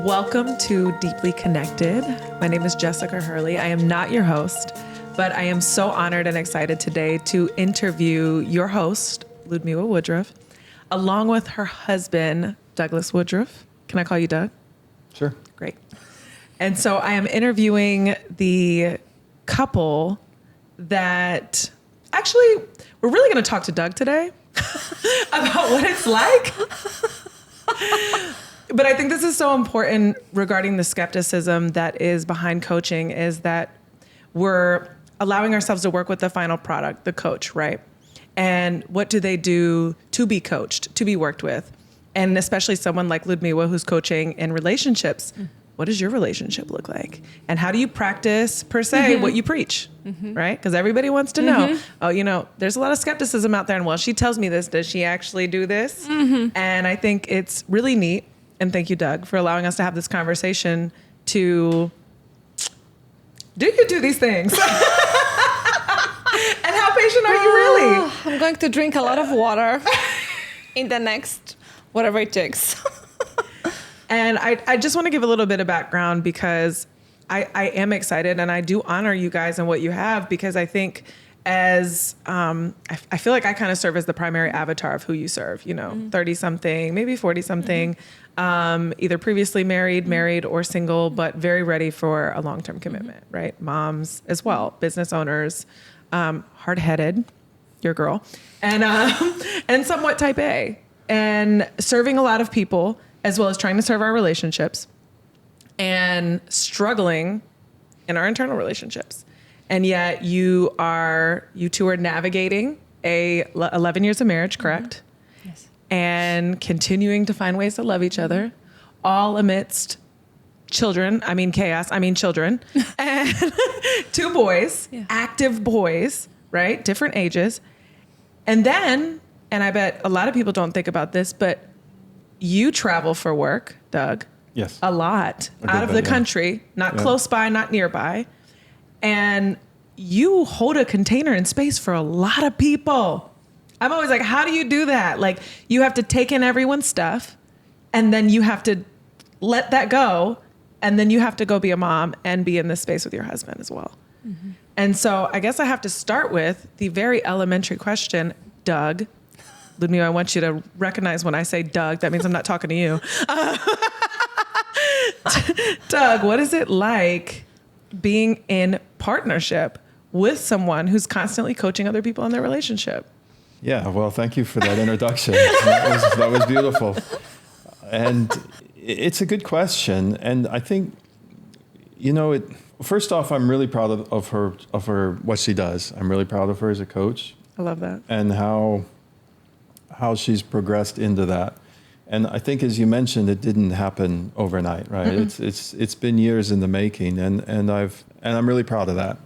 Welcome to Deeply Connected. My name is Jessica Hurley. I am not your host, but I am so honored and excited today to interview your host, Ludmila Woodruff, along with her husband, Douglas Woodruff. Can I call you Doug? Sure. Great. And so I am interviewing the couple that actually, we're really going to talk to Doug today about what it's like. But I think this is so important regarding the skepticism that is behind coaching, is that we're allowing ourselves to work with the final product, the coach, right? And what do they do to be coached, to be worked with? And especially someone like Ludmila who's coaching in relationships. What does your relationship look like? And how do you practice, per se, what you preach, right? Because everybody wants to know, there's a lot of skepticism out there. And well, she tells me this, does she actually do this? And I think it's really neat. And thank you, Doug, for allowing us to have this conversation to, do you do these things? And how patient are you really? I'm going to drink a lot of water in the next, whatever it takes. And I just want to give a little bit of background because I am excited and I do honor you guys and what you have, because I think as, I feel like I kind of serve as the primary avatar of who you serve, 30 something, maybe 40 something, either previously married or single, but very ready for a long-term commitment, right? Moms as well, business owners, hard-headed, your girl, and somewhat type A, and serving a lot of people, as well as trying to serve our relationships and struggling in our internal relationships. And yet you two are navigating 11 years of marriage, correct? Yes. And continuing to find ways to love each other, all amidst children, children, and two boys, active boys, right? Different ages. And then, and I bet a lot of people don't think about this, but you travel for work, Doug. Yes. A lot out of the country, not close by, not nearby. And you hold a container in space for a lot of people. I'm always like, how do you do that? Like, you have to take in everyone's stuff, and then you have to let that go, and then you have to go be a mom and be in this space with your husband as well. And so I guess I have to start with the very elementary question, Doug. Ludmila, I want you to recognize when I say Doug, that means I'm not talking to you. Doug, what is it like being in partnership with someone who's constantly coaching other people in their relationship? Yeah, well, thank you for that introduction. That was beautiful. And it's a good question. And I think, first off, I'm really proud of her, what she does. I'm really proud of her as a coach. I love that. And how she's progressed into that. And I think, as you mentioned, it didn't happen overnight, right? It's been years in the making, and I'm really proud of that.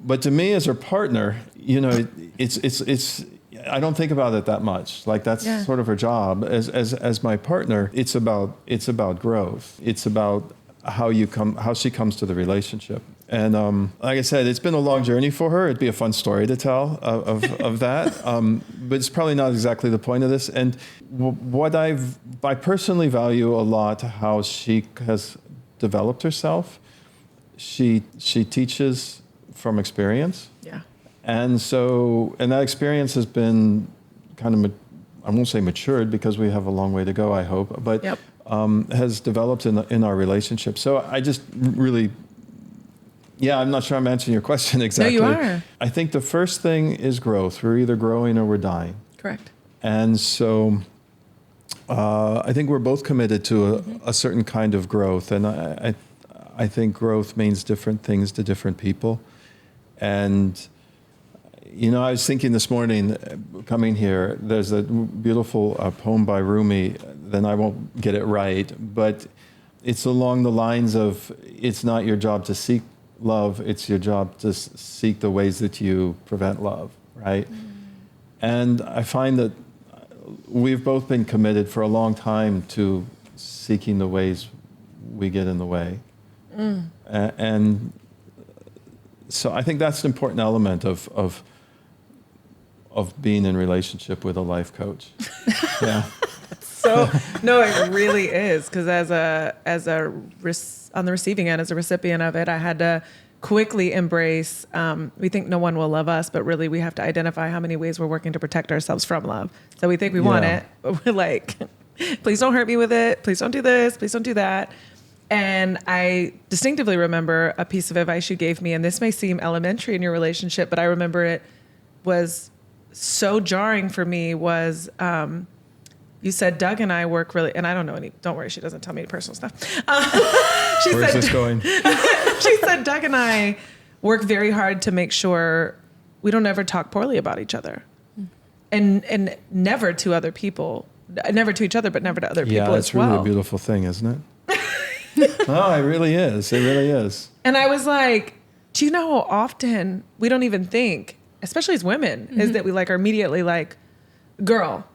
But to me, as her partner, it's I don't think about it that much. Like, that's sort of her job. As my partner, it's about growth. It's about how she comes to the relationship. And like I said, it's been a long journey for her. It'd be a fun story to tell of that. But it's probably not exactly the point of this. And what I personally value a lot how she has developed herself. She teaches from experience. Yeah. And that experience has been kind of, I won't say matured because we have a long way to go, I hope, but has developed in our relationship. So I just really... Yeah, I'm not sure I'm answering your question exactly. No, you are. I think the first thing is growth. We're either growing or we're dying. Correct. And so I think we're both committed to a certain kind of growth. And I think growth means different things to different people. And, I was thinking this morning, coming here, there's a beautiful poem by Rumi, then I won't get it right, but it's along the lines of, it's not your job to seek love, it's your job to seek the ways that you prevent love, right? And I find that we've both been committed for a long time to seeking the ways we get in the way. And so I think that's an important element of being in relationship with a life coach. Yeah. So no, it really is. Cause on the receiving end, as a recipient of it, I had to quickly embrace, we think no one will love us, but really we have to identify how many ways we're working to protect ourselves from love. So we think we want it, but we're like, please don't hurt me with it. Please don't do this. Please don't do that. And I distinctively remember a piece of advice you gave me, and this may seem elementary in your relationship, but I remember it was so jarring for me was, you said, Doug and I work really, and I don't know don't worry, she doesn't tell me any personal stuff. Where's this going? She said, Doug and I work very hard to make sure we don't ever talk poorly about each other. And never to other people, never to each other, but never to other people as well. Yeah, it's really a beautiful thing, isn't it? No, it really is. It really is. And I was like, do you know how often we don't even think, especially as women, is that we like are immediately like, girl,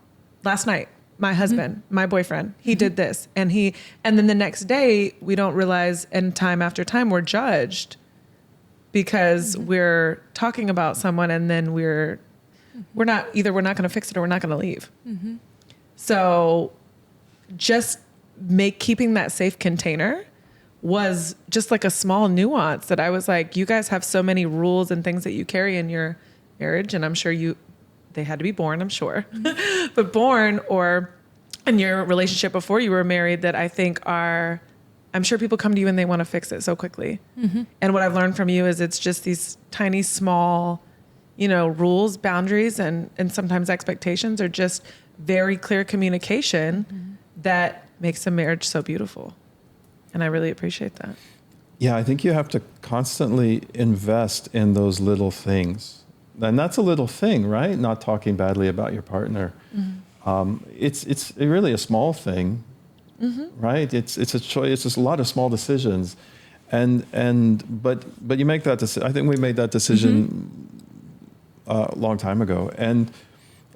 last night, my husband, my boyfriend, he did this. And then the next day we don't realize, and time after time we're judged because we're talking about someone and then we're not going to fix it or we're not going to leave. So just keeping that safe container was just like a small nuance that I was like, you guys have so many rules and things that you carry in your marriage. And I'm sure they had to be born, I'm sure, but born or in your relationship before you were married that I think I'm sure people come to you and they want to fix it so quickly. And what I've learned from you is it's just these tiny, small, rules, boundaries, and sometimes expectations are just very clear communication that makes a marriage so beautiful. And I really appreciate that. Yeah, I think you have to constantly invest in those little things. And that's a little thing, right? Not talking badly about your partner. It's really a small thing, right? It's a choice. It's just a lot of small decisions. But you make that decision. I think we made that decision a long time ago. And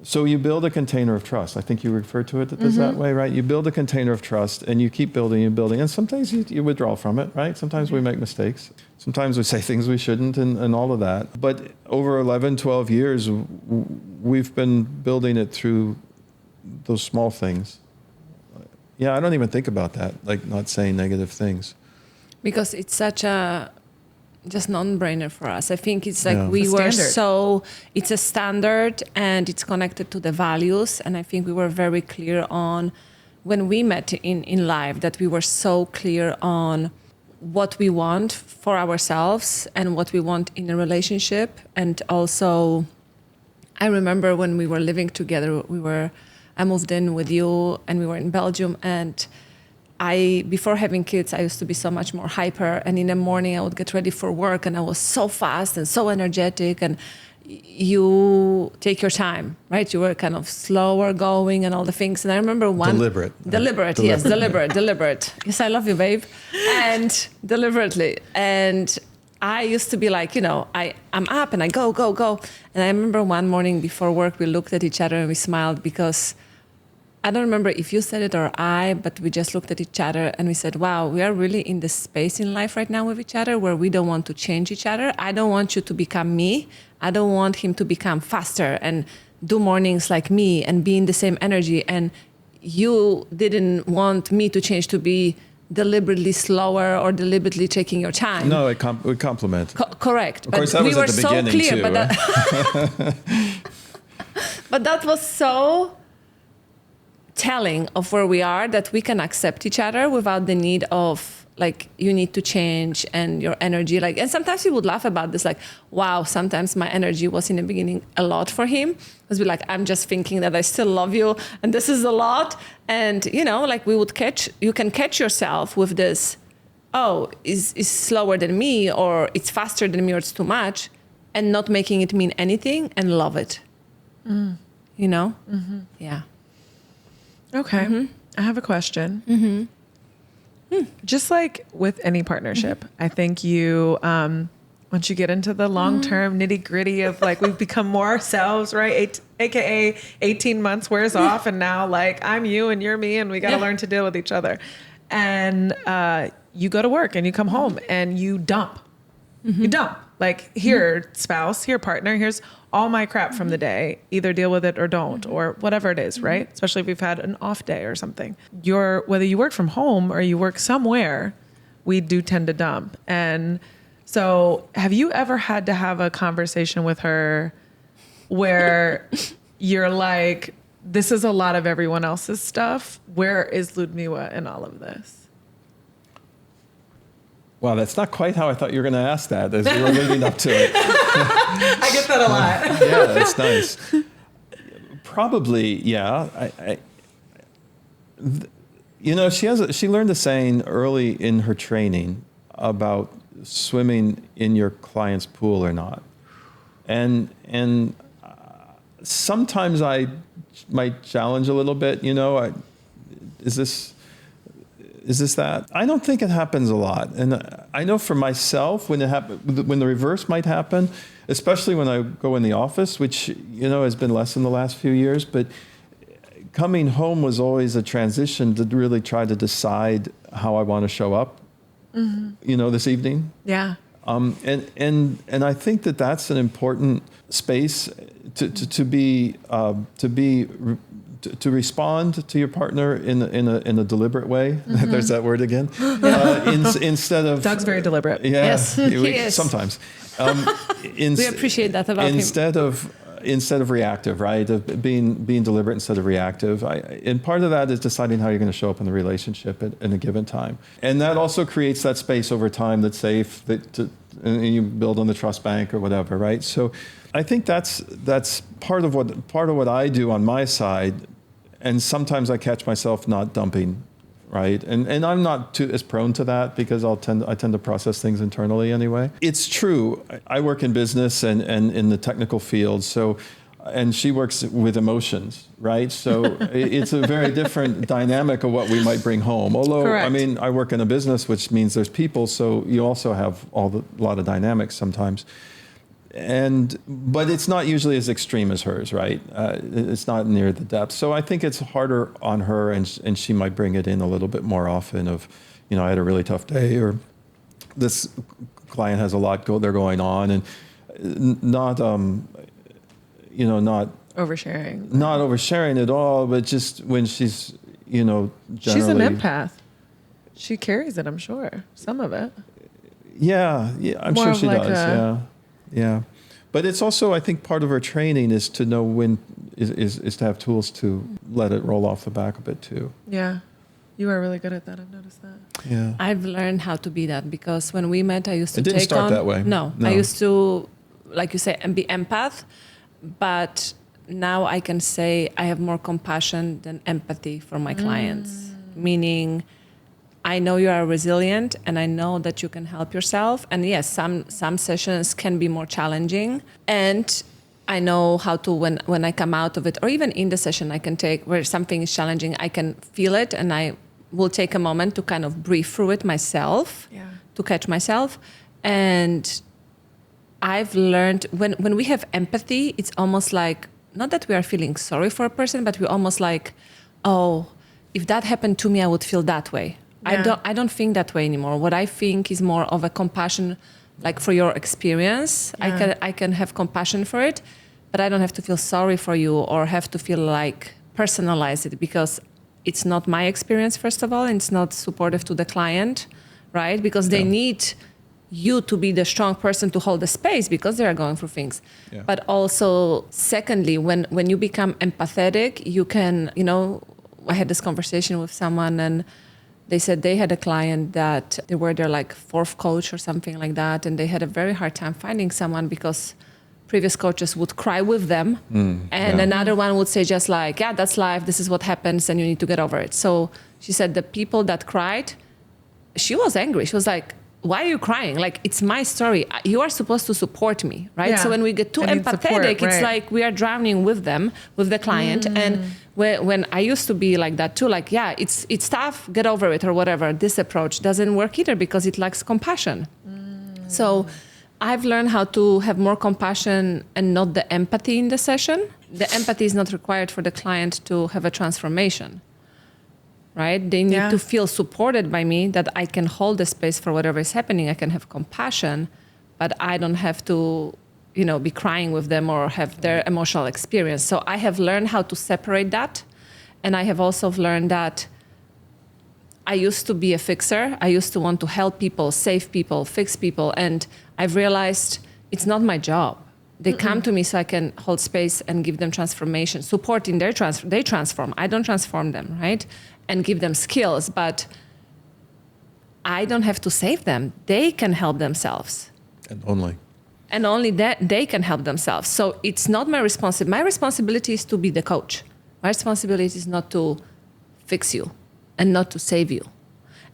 so you build a container of trust. I think you referred to it that way, right? You build a container of trust and you keep building and building. And sometimes you withdraw from it, right? Sometimes we make mistakes. Sometimes we say things we shouldn't and all of that. But over 11, 12 years, we've been building it through those small things. Yeah, I don't even think about that, like not saying negative things. Because it's such a just non-brainer for us. I think it's like it's a standard and it's connected to the values. And I think we were very clear on when we met in life that we were so clear on what we want for ourselves and what we want in a relationship. And also, I remember when we were living together, I moved in with you and we were in Belgium, and before having kids, I used to be so much more hyper, and in the morning I would get ready for work and I was so fast and so energetic, and you take your time, right? You were kind of slower going and all the things. And I remember Deliberate. Yes, I love you, babe. And deliberately. And I used to be like, I'm up and I go. And I remember one morning before work, we looked at each other and we smiled because I don't remember if you said it or but we just looked at each other and we said, wow, we are really in this space in life right now with each other where we don't want to change each other. I don't want you to become me. I don't want him to become faster and do mornings like me and be in the same energy. And you didn't want me to change to be deliberately slower or deliberately taking your time. No, it would complement. Correct. Of course, that was at the beginning too. But that was so telling of where we are, that we can accept each other without the need of like, you need to change and your energy. Like, and sometimes we would laugh about this, like, wow, sometimes my energy was in the beginning a lot for him. Because we're like, I'm just thinking that I still love you and this is a lot. And, like you can catch yourself with this, is slower than me, or it's faster than me, or it's too much, and not making it mean anything and love it. Yeah. Okay. I have a question. Just like with any partnership, I think you, once you get into the long-term nitty-gritty of like, we've become more ourselves, right? AKA 18 months wears off and now like I'm you and you're me and we got to learn to deal with each other. And you go to work and you come home and you dump. You dump. Like, here, spouse, here, partner, here's all my crap from the day, either deal with it or don't, or whatever it is, right? Especially if we've had an off day or something. Whether you work from home or you work somewhere, we do tend to dump. And so have you ever had to have a conversation with her where you're like, this is a lot of everyone else's stuff. Where is Ludmila in all of this? Wow, that's not quite how I thought you were going to ask that as you were leading up to it. I get that a lot. Yeah, that's nice. Probably, yeah. She learned a saying early in her training about swimming in your client's pool or not. And sometimes I might challenge a little bit, is this that? I don't think it happens a lot. And I know for myself, when the reverse might happen, especially when I go in the office, which, has been less in the last few years, but coming home was always a transition to really try to decide how I want to show up, this evening. Yeah. And I think that's an important space to respond to your partner in a deliberate way. There's that word again. Instead of Doug's very deliberate. Yeah, yes, he is. Sometimes. We appreciate that about him. Instead of reactive, right? Of being deliberate instead of reactive. And part of that is deciding how you're going to show up in the relationship in a given time. And that also creates that space over time that's safe, and you build on the trust bank or whatever, right? So I think that's part of what I do on my side. And sometimes I catch myself not dumping, right? And I'm not as prone to that because I tend to process things internally anyway. It's true. I work in business and in the technical field, and she works with emotions, right? So it's a very different dynamic of what we might bring home. Although, correct. I mean, I work in a business, which means there's people, so you also have a lot of dynamics sometimes. But it's not usually as extreme as hers, right? It's not near the depth. So I think it's harder on her, and she might bring it in a little bit more often of, I had a really tough day, or this client has a lot going on, and not Oversharing. Not oversharing at all, but just when she's, generally. She's an empath. She carries it, I'm sure. Some of it. Yeah, I'm More sure she like does. Yeah. But it's also, I think, part of her training is to know when is to have tools to let it roll off the back a bit too. Yeah. You are really good at that. I've noticed that. Yeah. I've learned how to be that because when we met, I used to take on... It didn't start that way. No. I used to, like you say, be empath. But now I can say I have more compassion than empathy for my clients. Meaning, I know you are resilient and I know that you can help yourself. And yes, some sessions can be more challenging. And I know how to, when I come out of it, or even in the session, I can take where something is challenging, I can feel it and I will take a moment to kind of breathe through it myself, to catch myself. And I've learned when we have empathy, it's almost like, not that we are feeling sorry for a person, but we're almost like, oh, if that happened to me, I would feel that way. Yeah. I don't think that way anymore. What I think is more of a compassion, like for your experience. Yeah. I can have compassion for it, but I don't have to feel sorry for you or have to feel like personalize it because it's not my experience, first of all, and it's not supportive to the client, right? Because they need you to be the strong person to hold the space because they are going through things. Yeah. But also, secondly, when you become empathetic, you can, I had this conversation with someone and they said they had a client that they were their like fourth coach or something like that. And they had a very hard time finding someone because previous coaches would cry with them. And another one would say just like, yeah, that's life. This is what happens and you need to get over it. So she said the people that cried, she was angry. She was like, why are you crying? Like, it's my story. You are supposed to support me, right? Yeah. So when we get too empathetic, it's like we are drowning with them, with the client. And when I used to be like that too, like, yeah, it's tough, get over it or whatever. This approach doesn't work either because it lacks compassion. So I've learned how to have more compassion and not the empathy in the session. The empathy is not required for the client to have a transformation. Right? They need to feel supported by me, that I can hold the space for whatever is happening. I can have compassion, but I don't have to be crying with them or have their emotional experience. So I have learned how to separate that. And I have also learned that I used to be a fixer. I used to want to help people, save people, fix people. And I've realized it's not my job. They come to me so I can hold space and give them transformation, supporting their they transform. I don't transform them, right? And give them skills, but I don't have to save them. They can help themselves. And only that they can help themselves. So it's not my responsibility. My responsibility is to be the coach. My responsibility is not to fix you and not to save you.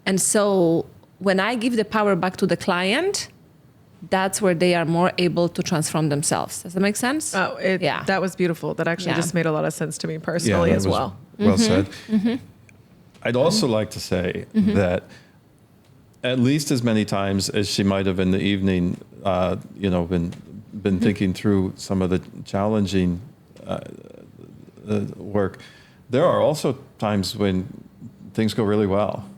And so when I give the power back to the client, that's where they are more able to transform themselves. Does that make sense? Oh, that was beautiful. That actually just made a lot of sense to me personally as well. Well said. I'd also like to say that at least as many times as she might have in the evening, been thinking through some of the challenging work, there are also times when things go really well.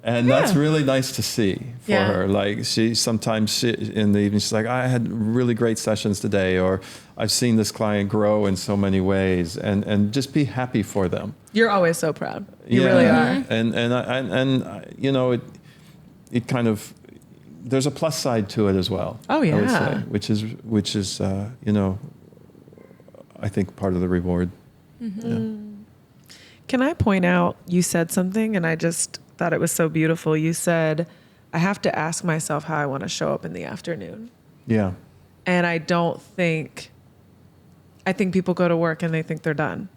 And that's really nice to see for her. Like sometimes in the evening, she's like, I had really great sessions today, or I've seen this client grow in so many ways, and just be happy for them. You're always so proud. You really are. And it kind of, there's a plus side to it as well. Oh yeah. I would say, which is I think part of the reward. Can I point out, you said something and I just thought it was so beautiful. You said, I have to ask myself how I want to show up in the afternoon. Yeah. And I think people go to work and they think they're done,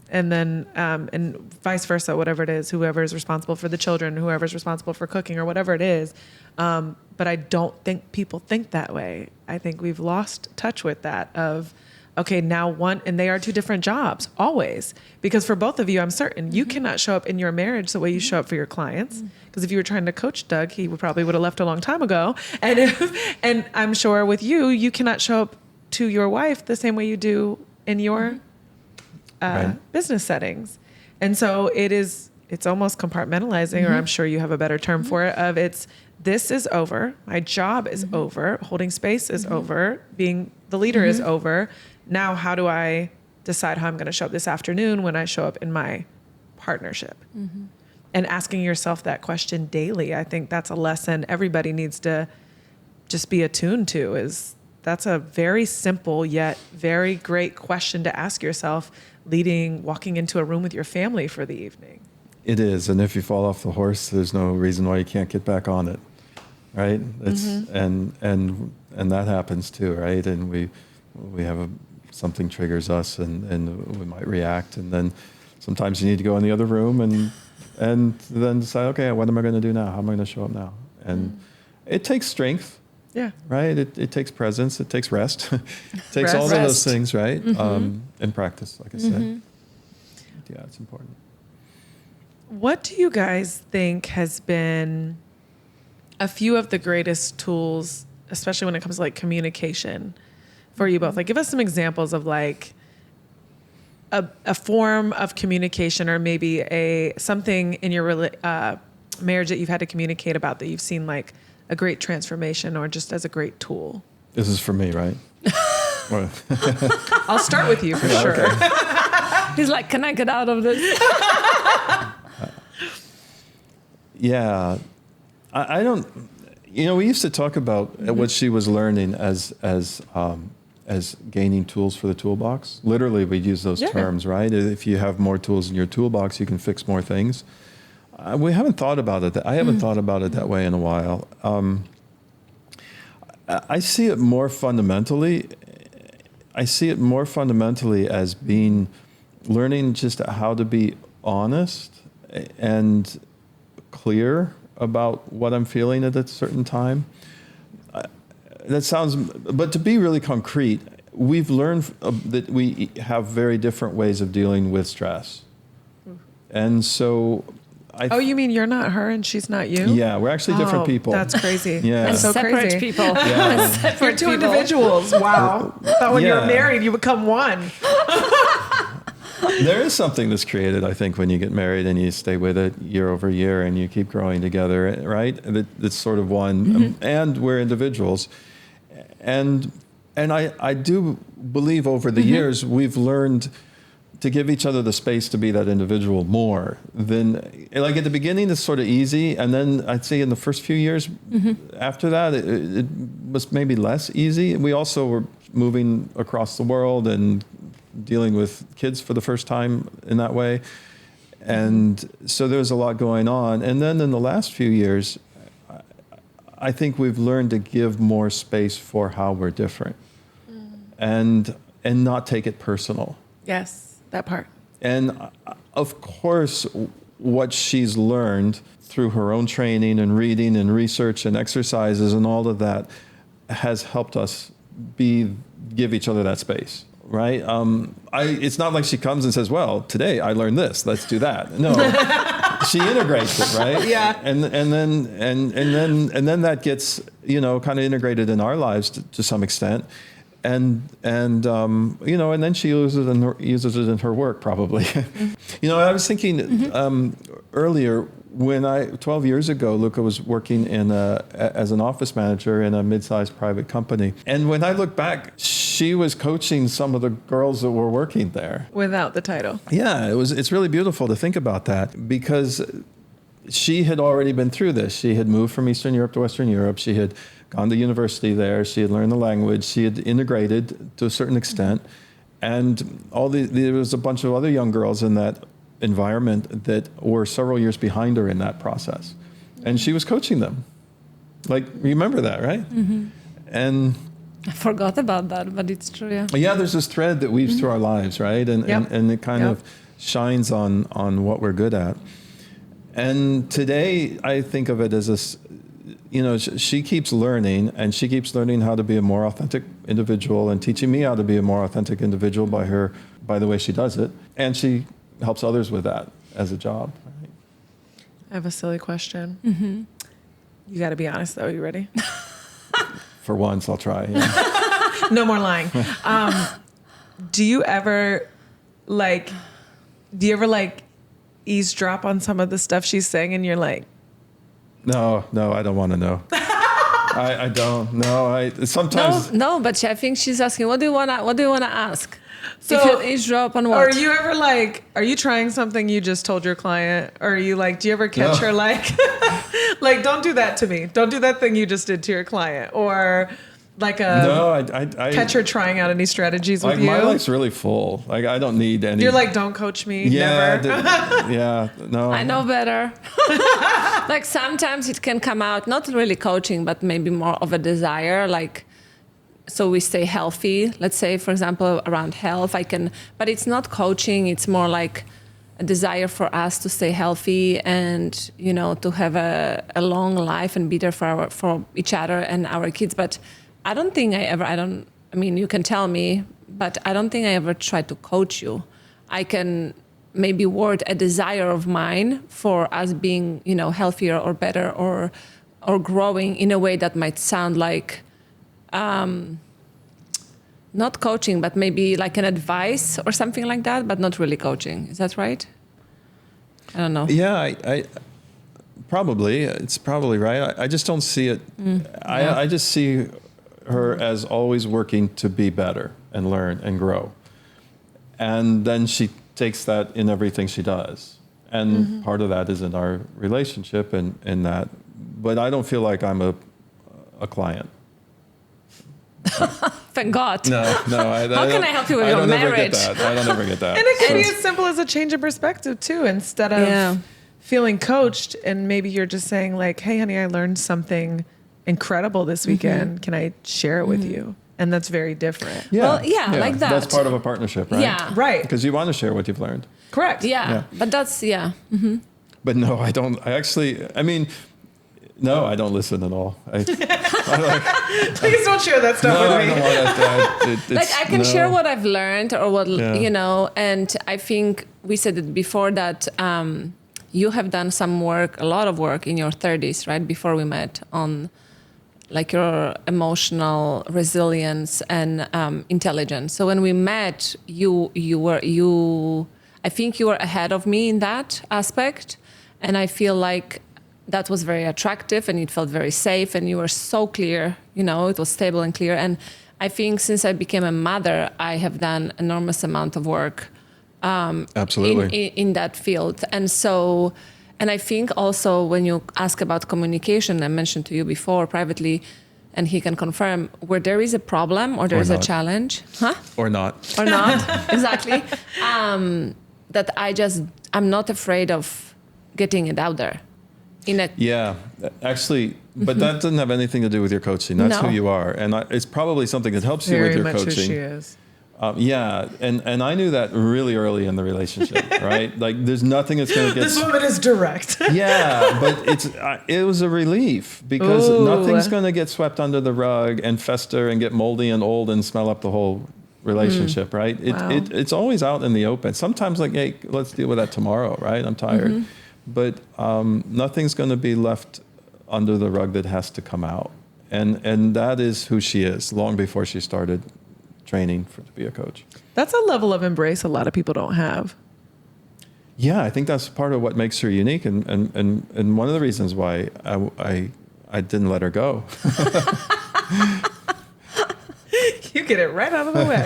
and then, and vice versa, whatever it is, whoever is responsible for the children, whoever's responsible for cooking or whatever it is. But I don't think people think that way. I think we've lost touch with that of, okay, now and they are two different jobs, always. Because for both of you, I'm certain you cannot show up in your marriage the way you show up for your clients. Because if you were trying to coach Doug, he would have left a long time ago. And I'm sure with you, you cannot show up to your wife the same way you do in your business settings. And so it's almost compartmentalizing, or I'm sure you have a better term for it, of this is over. My job is over. Holding space is over. Being the leader is over. Now, how do I decide how I'm going to show up this afternoon when I show up in my partnership? And asking yourself that question daily, I think that's a lesson everybody needs to just be attuned to. That's a very simple yet very great question to ask yourself, walking into a room with your family for the evening. It is, and if you fall off the horse, there's no reason why you can't get back on it, right? And that happens too, right? And we have something triggers us, and we might react, and then sometimes you need to go in the other room and then decide, okay, what am I going to do now? How am I going to show up now? And it takes strength. Yeah. Right? It takes presence. It takes rest. It takes all of those things, right? And practice, like I said. Yeah, it's important. What do you guys think has been a few of the greatest tools, especially when it comes to like communication for you both? Like, give us some examples of like a form of communication, or maybe something in your marriage that you've had to communicate about that you've seen like a great transformation, or just as a great tool. This is for me, right? I'll start with you for sure. Okay. He's like, can I get out of this? Yeah. I don't, we used to talk about what she was learning as gaining tools for the toolbox. Literally, we'd use those terms, right? If you have more tools in your toolbox, you can fix more things. We haven't thought about it. I haven't thought about it that way in a while. I see it more fundamentally. As being learning just how to be honest and clear about what I'm feeling at a certain time. But to be really concrete, we've learned that we have very different ways of dealing with stress. And so you mean you're not her and she's not you? Yeah, we're actually different people. That's crazy. Yeah. That's so separate crazy. People. Yeah. You're two individuals. Wow. But when you're married, you become one. There is something that's created, I think, when you get married and you stay with it year over year and you keep growing together, right? That's sort of one. And we're individuals. And I do believe over the years we've learned to give each other the space to be that individual more than, like at the beginning it's sort of easy, and then I'd say in the first few years after that it was maybe less easy. We also were moving across the world and dealing with kids for the first time in that way, and so there's a lot going on. And then in the last few years I think we've learned to give more space for how we're different, and not take it personal. Yes. That part. And of course, what she's learned through her own training and reading and research and exercises and all of that has helped us give each other that space, right? It's not like she comes and says, well, today I learned this, let's do that. No, she integrates it, right? Yeah. And then that gets, kind of integrated in our lives to some extent. And then she uses it in her work probably. I was thinking earlier when 12 years ago, Luca was working as an office manager in a mid-sized private company. And when I look back, she was coaching some of the girls that were working there. Without the title. Yeah, it's really beautiful to think about that, because she had already been through this. She had moved from Eastern Europe to Western Europe. She had gone to university there. She had learned the language. She had integrated to a certain extent. And there was a bunch of other young girls in that environment that were several years behind her in that process. And she was coaching them. Like, remember that, right? Mm-hmm. And I forgot about that, but it's true, yeah. Yeah, there's this thread that weaves through our lives, right? And it kind of shines on what we're good at. And today, I think of it as she keeps learning, and she keeps learning how to be a more authentic individual and teaching me how to be a more authentic individual by the way she does it. And she helps others with that as a job. Right? I have a silly question. Mm-hmm. You got to be honest, though. You ready? For once, I'll try. Yeah. No more lying. Do you ever eavesdrop on some of the stuff she's saying and you're like, No, I don't want to know. I don't. No, sometimes. No, but I think she's asking, what do you wanna ask? So if you eavesdrop on what? Are you ever are you trying something you just told your client? Or are you do you ever catch her don't do that to me. Don't do that thing you just did to your client. Or I catch her trying out any strategies with you? My life's really full. I don't need any. You're don't coach me. Yeah, never. No. I know better. Sometimes it can come out, not really coaching, but maybe more of a desire, so we stay healthy. Let's say, for example, around health, but it's not coaching. It's more like a desire for us to stay healthy and, to have a long life and be there for each other and our kids. But I don't think you can tell me, but I don't think I ever tried to coach you. I can maybe word a desire of mine for us being, healthier or better or growing in a way that might sound like, not coaching, but maybe an advice or something like that, but not really coaching. Is that right? I don't know. Yeah, I probably. It's probably right. I just don't see it. I just see her as always working to be better and learn and grow. And then she takes that in everything she does. And part of that is in our relationship and that. But I don't feel like I'm a client. Thank God. No. How can I help you with your marriage? I don't ever get that. And it can be as simple as a change of perspective too. Instead of feeling coached, and maybe you're just saying hey, honey, I learned something incredible this weekend. Can I share it with you? And that's very different. Yeah. Well, like that. That's part of a partnership, right? Yeah. Right. Because you want to share what you've learned. Correct. Yeah. But that's, Mm-hmm. But no, I don't. No, I don't listen at all. Please don't share that stuff with me. I don't want I can share what I've learned or what, and I think we said it before that you have done a lot of work in your 30s, right? Before we met on your emotional resilience and intelligence. So when we met, I think you were ahead of me in that aspect. And I feel like that was very attractive and it felt very safe and you were so clear, it was stable and clear. And I think since I became a mother, I have done enormous amount of work Absolutely. in that field. And I think also when you ask about communication, I mentioned to you before privately, and he can confirm, where there is a problem or there is a challenge. Or not. Or not, exactly. That I'm not afraid of getting it out there. Yeah, actually, but that doesn't have anything to do with your coaching. That's who you are. And it's probably something that helps you with your coaching. Very much who she is. Yeah, and I knew that really early in the relationship, right? Like, there's nothing that's going to get... This woman is direct. Yeah, but it was a relief because nothing's going to get swept under the rug and fester and get moldy and old and smell up the whole relationship, right? It's always out in the open. Sometimes like, hey, let's deal with that tomorrow, right? I'm tired. But nothing's going to be left under the rug that has to come out. And that is who she is, long before she started training to be a coach. That's a level of embrace a lot of people don't have. Yeah, I think that's part of what makes her unique, and one of the reasons why I didn't let her go. You get it right out of the way.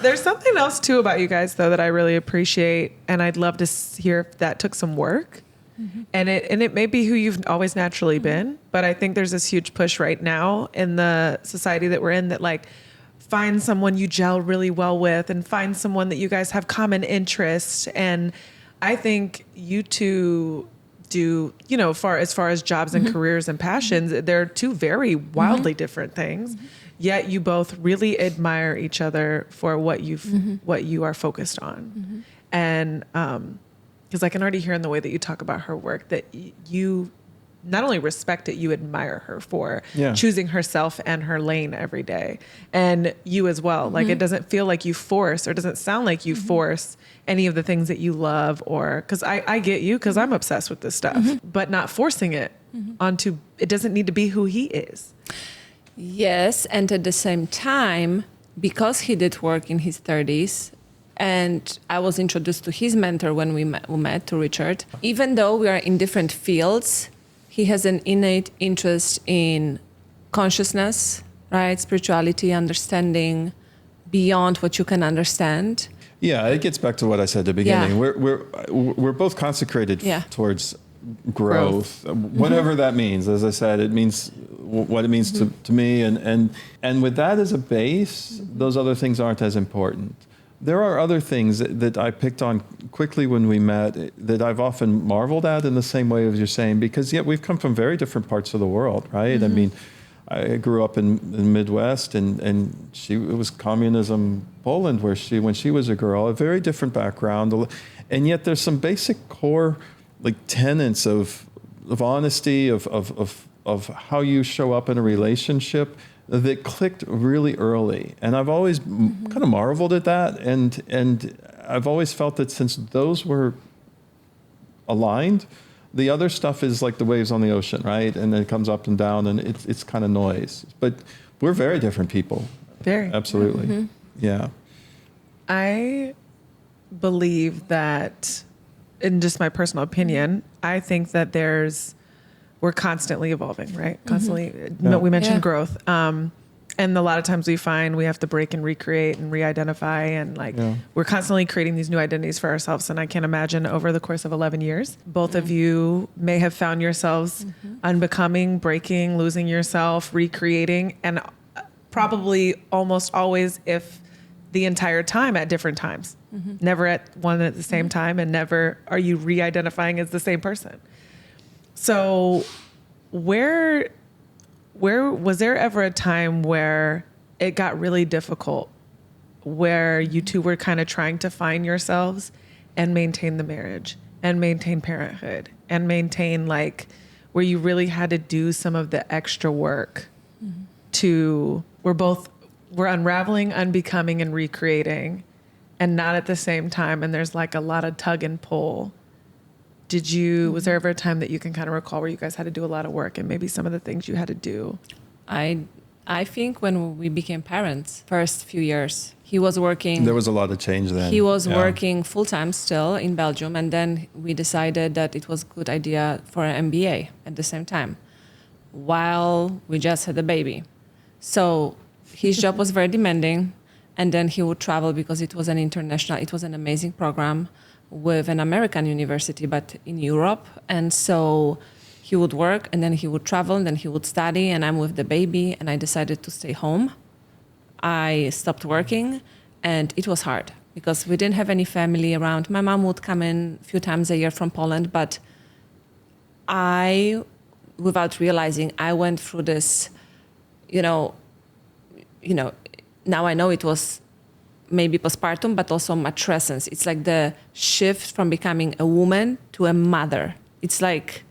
There's something else too about you guys though that I really appreciate, and I'd love to hear if that took some work. And it may be who you've always naturally been, but I think there's this huge push right now in the society that we're in that like find someone you gel really well with and find someone that you guys have common interests. And I think you two do, as far as jobs and careers and passions, they're two very wildly different things. Yet you both really admire each other for what you are focused on. And because I can already hear in the way that you talk about her work that you not only respect it, you admire her for choosing herself and her lane every day. And you as well. Like, it doesn't feel like you force, or doesn't sound like you force any of the things that you love, or because I get you, because I'm obsessed with this stuff, but not forcing it onto, it doesn't need to be who he is. Yes. And at the same time, because he did work in his 30s, and I was introduced to his mentor when we met, to Richard. Even though we are in different fields, he has an innate interest in consciousness, right? Spirituality, understanding beyond what you can understand. Yeah, it gets back to what I said at the beginning. We're both consecrated towards growth, whatever that means. As I said, it means what it means to me, and with that as a base, those other things aren't as important. There are other things that I picked on quickly when we met that I've often marveled at in the same way as you're saying, because we've come from very different parts of the world, right? I mean, I grew up in the Midwest, and it was communism Poland when she was a girl, a very different background, and yet there's some basic core like tenets of honesty, of how you show up in a relationship that clicked really early. And I've always kind of marveled at that. And I've always felt that since those were aligned, the other stuff is like the waves on the ocean, right? And then it comes up and down, and it's kind of noise. But we're very different people. Very. Absolutely. Yeah. I believe that, in just my personal opinion, I think that we're constantly evolving, right? Constantly. We mentioned growth. And a lot of times we find we have to break and recreate and re-identify, and we're constantly creating these new identities for ourselves. And I can imagine over the course of 11 years, both of you may have found yourselves unbecoming, breaking, losing yourself, recreating, and probably almost always, if the entire time, at different times, never at one at the same time, and never are you re-identifying as the same person. So where was there ever a time where it got really difficult, where you two were kind of trying to find yourselves and maintain the marriage and maintain parenthood and maintain, like, where you really had to do some of the extra work we're unraveling, unbecoming, and recreating, and not at the same time, and there's like a lot of tug and pull? Was there ever a time that you can kind of recall where you guys had to do a lot of work, and maybe some of the things you had to do? I I think when we became parents, first few years, he was working. There was a lot of change then. He was working full-time still in Belgium, and then we decided that it was a good idea for an MBA at the same time, while we just had a baby. So his job was very demanding, and then he would travel because it was an amazing program with an American university, but in Europe. And so he would work, and then he would travel, and then he would study, and I'm with the baby, and I decided to stay home. I stopped working, and it was hard because we didn't have any family around. My mom would come in a few times a year from Poland, but without realizing, I went through this, now I know it was maybe postpartum, but also matrescence. It's like the shift from becoming a woman to a mother. It's like,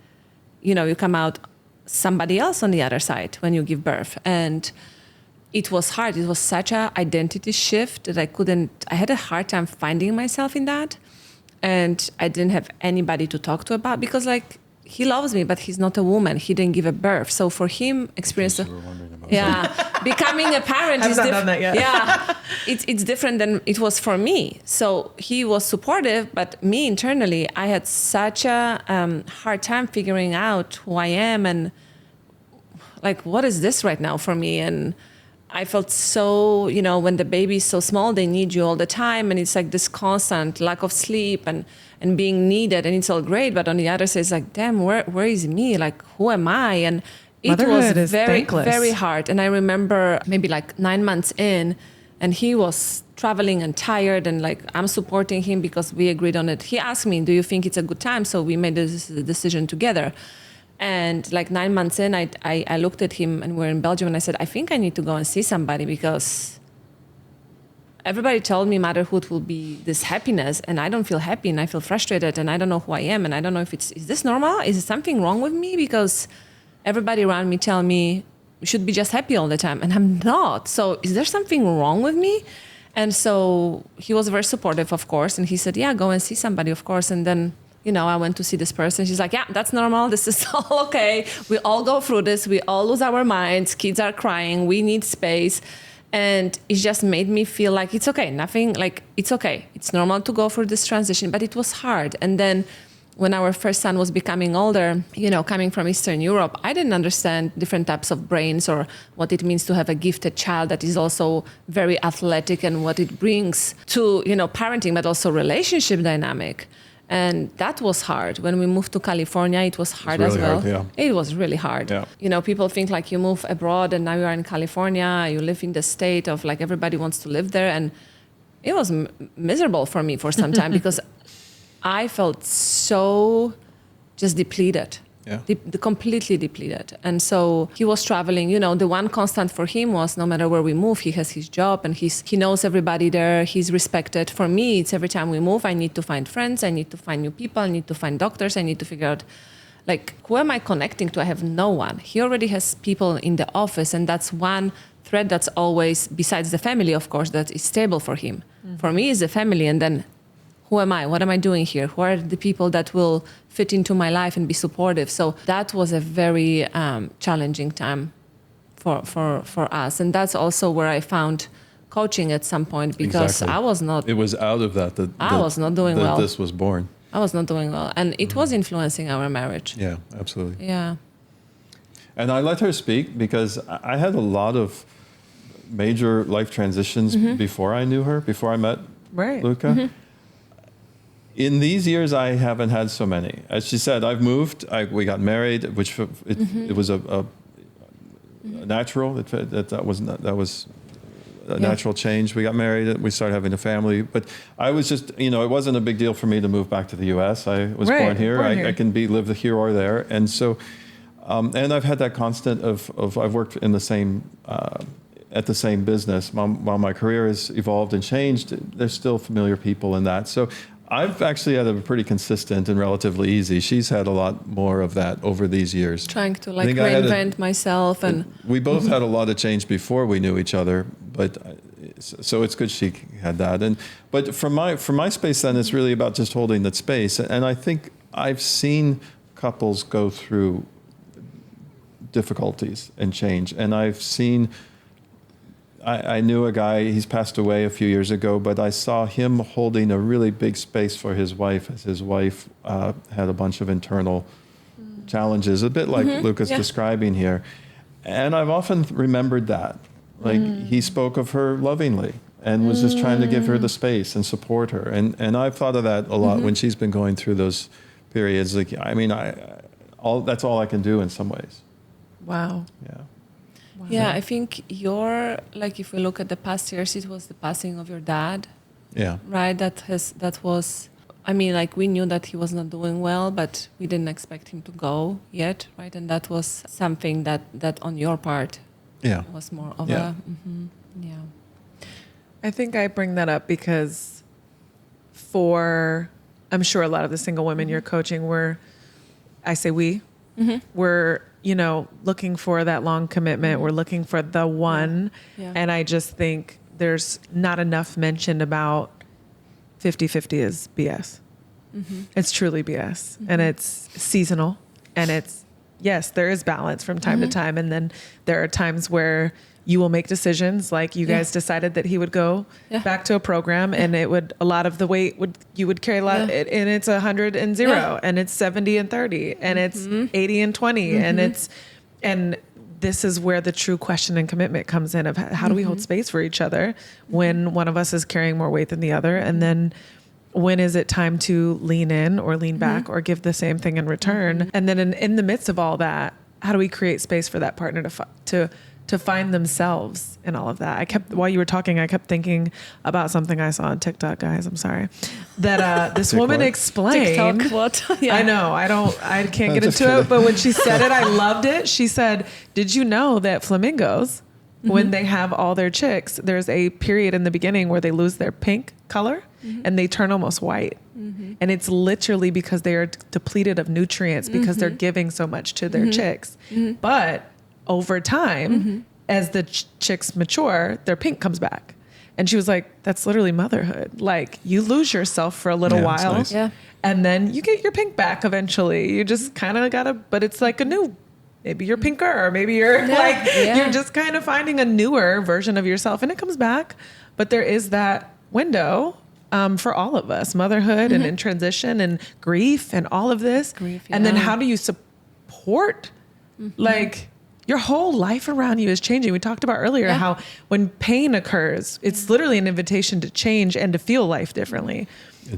you come out somebody else on the other side when you give birth. And it was hard. It was such an identity shift that I had a hard time finding myself in that. And I didn't have anybody to talk to about, because he loves me, but he's not a woman. He didn't give a birth. So for him, becoming a parent is different. Yeah, it's different than it was for me. So he was supportive, but me internally, I had such a hard time figuring out who I am and what is this right now for me? And I felt so, when the baby is so small, they need you all the time. And it's like this constant lack of sleep and being needed. And it's all great. But on the other side, it's like, damn, where is me? Who am I? And it Motherhood was very, thankless. very hard. And I remember maybe 9 months in, and he was traveling and tired. And I'm supporting him because we agreed on it. He asked me, do you think it's a good time? So we made this decision together. And 9 months in, I looked at him, and we're in Belgium, and I said, I think I need to go and see somebody, because everybody told me motherhood will be this happiness, and I don't feel happy, and I feel frustrated, and I don't know who I am, and I don't know if is this normal? Is there something wrong with me? Because everybody around me tell me you should be just happy all the time, and I'm not. So is there something wrong with me? And so he was very supportive, of course, and he said, yeah, go and see somebody, of course. And then I went to see this person. She's like, yeah, that's normal. This is all okay. We all go through this. We all lose our minds. Kids are crying. We need space. And it just made me feel like it's okay. It's okay. It's normal to go through this transition, but it was hard. And then when our first son was becoming older, coming from Eastern Europe, I didn't understand different types of brains or what it means to have a gifted child that is also very athletic and what it brings to, parenting, but also relationship dynamic. And that was hard. When we moved to California, it was hard as well. Hard, yeah. It was really hard. Yeah. People think you move abroad and now you are in California, you live in the state of everybody wants to live there. And it was miserable for me for some time because I felt so just depleted. Yeah. Completely depleted. And so he was traveling, the one constant for him was no matter where we move, he has his job and he knows everybody there, he's respected. For me, it's every time we move, I need to find friends, I need to find new people, I need to find doctors, I need to figure out, who am I connecting to? I have no one. He already has people in the office, and that's one thread that's always, besides the family, of course, that is stable for him. Mm-hmm. For me, it's the family, and then who am I? What am I doing here? Who are the people that will fit into my life and be supportive? So that was a very challenging time for us. And that's also where I found coaching at some point, because exactly. I was not... It was out of that I was not doing well. This was born. I was not doing well. And it was influencing our marriage. Yeah, absolutely. Yeah. And I let her speak because I had a lot of major life transitions before I knew her, before I met Luca. Mm-hmm. In these years, I haven't had so many. As she said, I've moved. We got married, which it was a natural. That was a natural change. We got married. We started having a family. But I was just, it wasn't a big deal for me to move back to the U.S. I was born here. I can live here or there, and so, and I've had that constant of I've worked in the same. At the same business. While my career has evolved and changed, there's still familiar people in that. So I've actually had a pretty consistent and relatively easy. She's had a lot more of that over these years. Trying to reinvent myself. And we both had a lot of change before we knew each other, but so it's good she had that. But from my space then, it's really about just holding that space. And I think I've seen couples go through difficulties and change. And I've seen, I knew a guy, he's passed away a few years ago, but I saw him holding a really big space for his wife as his wife had a bunch of internal challenges, a bit like Lucas describing here. And I've often remembered that. Like he spoke of her lovingly and was just trying to give her the space and support her. And I've thought of that a lot when she's been going through those periods. Like, I mean, that's all I can do in some ways. Wow. Yeah. Wow. Yeah, I think if we look at the past years, it was the passing of your dad. Yeah. Right? That was, I mean, like we knew that he was not doing well, but we didn't expect him to go yet, right? And that was something that on your part was more of a, I think I bring that up because I'm sure a lot of the single women you're coaching we're looking for that long commitment. We're looking for the one. Yeah. And I just think there's not enough mentioned about 50-50 is BS. It's truly BS. And it's seasonal. And yes, there is balance from time to time. And then there are times where you will make decisions like you guys decided that he would go back to a program and a lot of the weight you would carry a lot and it's 100 and 0 and it's 70 and 30 and it's 80 and 20 and this is where the true question and commitment comes in of how do we hold space for each other when one of us is carrying more weight than the other, and then when is it time to lean in or lean back or give the same thing in return, and then in the midst of all that, how do we create space for that partner to find themselves in all of that. While you were talking, I kept thinking about something I saw on TikTok, guys. I'm sorry. That this woman explained. TikTok, what? Yeah. I know. I can't get into it, but when she said it, I loved it. She said, "Did you know that flamingos, when they have all their chicks, there's a period in the beginning where they lose their pink color and they turn almost white." And it's literally because they are depleted of nutrients because they're giving so much to their chicks. But over time, as the chicks mature, their pink comes back. And she was like, that's literally motherhood. Like you lose yourself for a little while nice. and then you get your pink back eventually. You just kind of but it's like maybe you're pinker or maybe you're you're just kind of finding a newer version of yourself and it comes back. But there is that window for all of us, motherhood and in transition and grief and all of this. And then how do you support your whole life around you is changing. We talked about earlier how when pain occurs, it's literally an invitation to change and to feel life differently.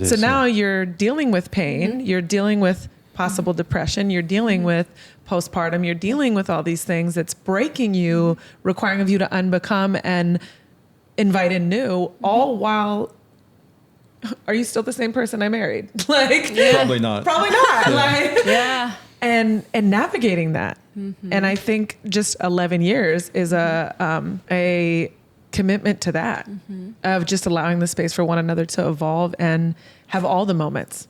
So now you're dealing with pain, you're dealing with possible depression, you're dealing with postpartum, you're dealing with all these things that's breaking you, requiring of you to unbecome and invite in new, all while, are you still the same person I married? Probably not. Probably not. And navigating that. And I think just 11 years is a commitment to that of just allowing the space for one another to evolve and have all the moments,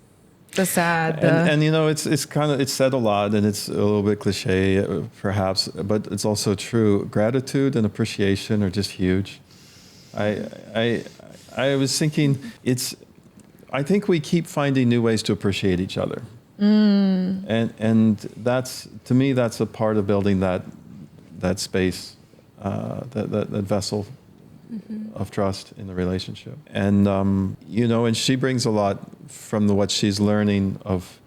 the sad, and it's said a lot and it's a little bit cliche perhaps, but it's also true. Gratitude and appreciation are just huge. I was thinking I think we keep finding new ways to appreciate each other. And that's, to me, that's a part of building that space, that vessel of trust in the relationship. And, and she brings a lot from what she's learning of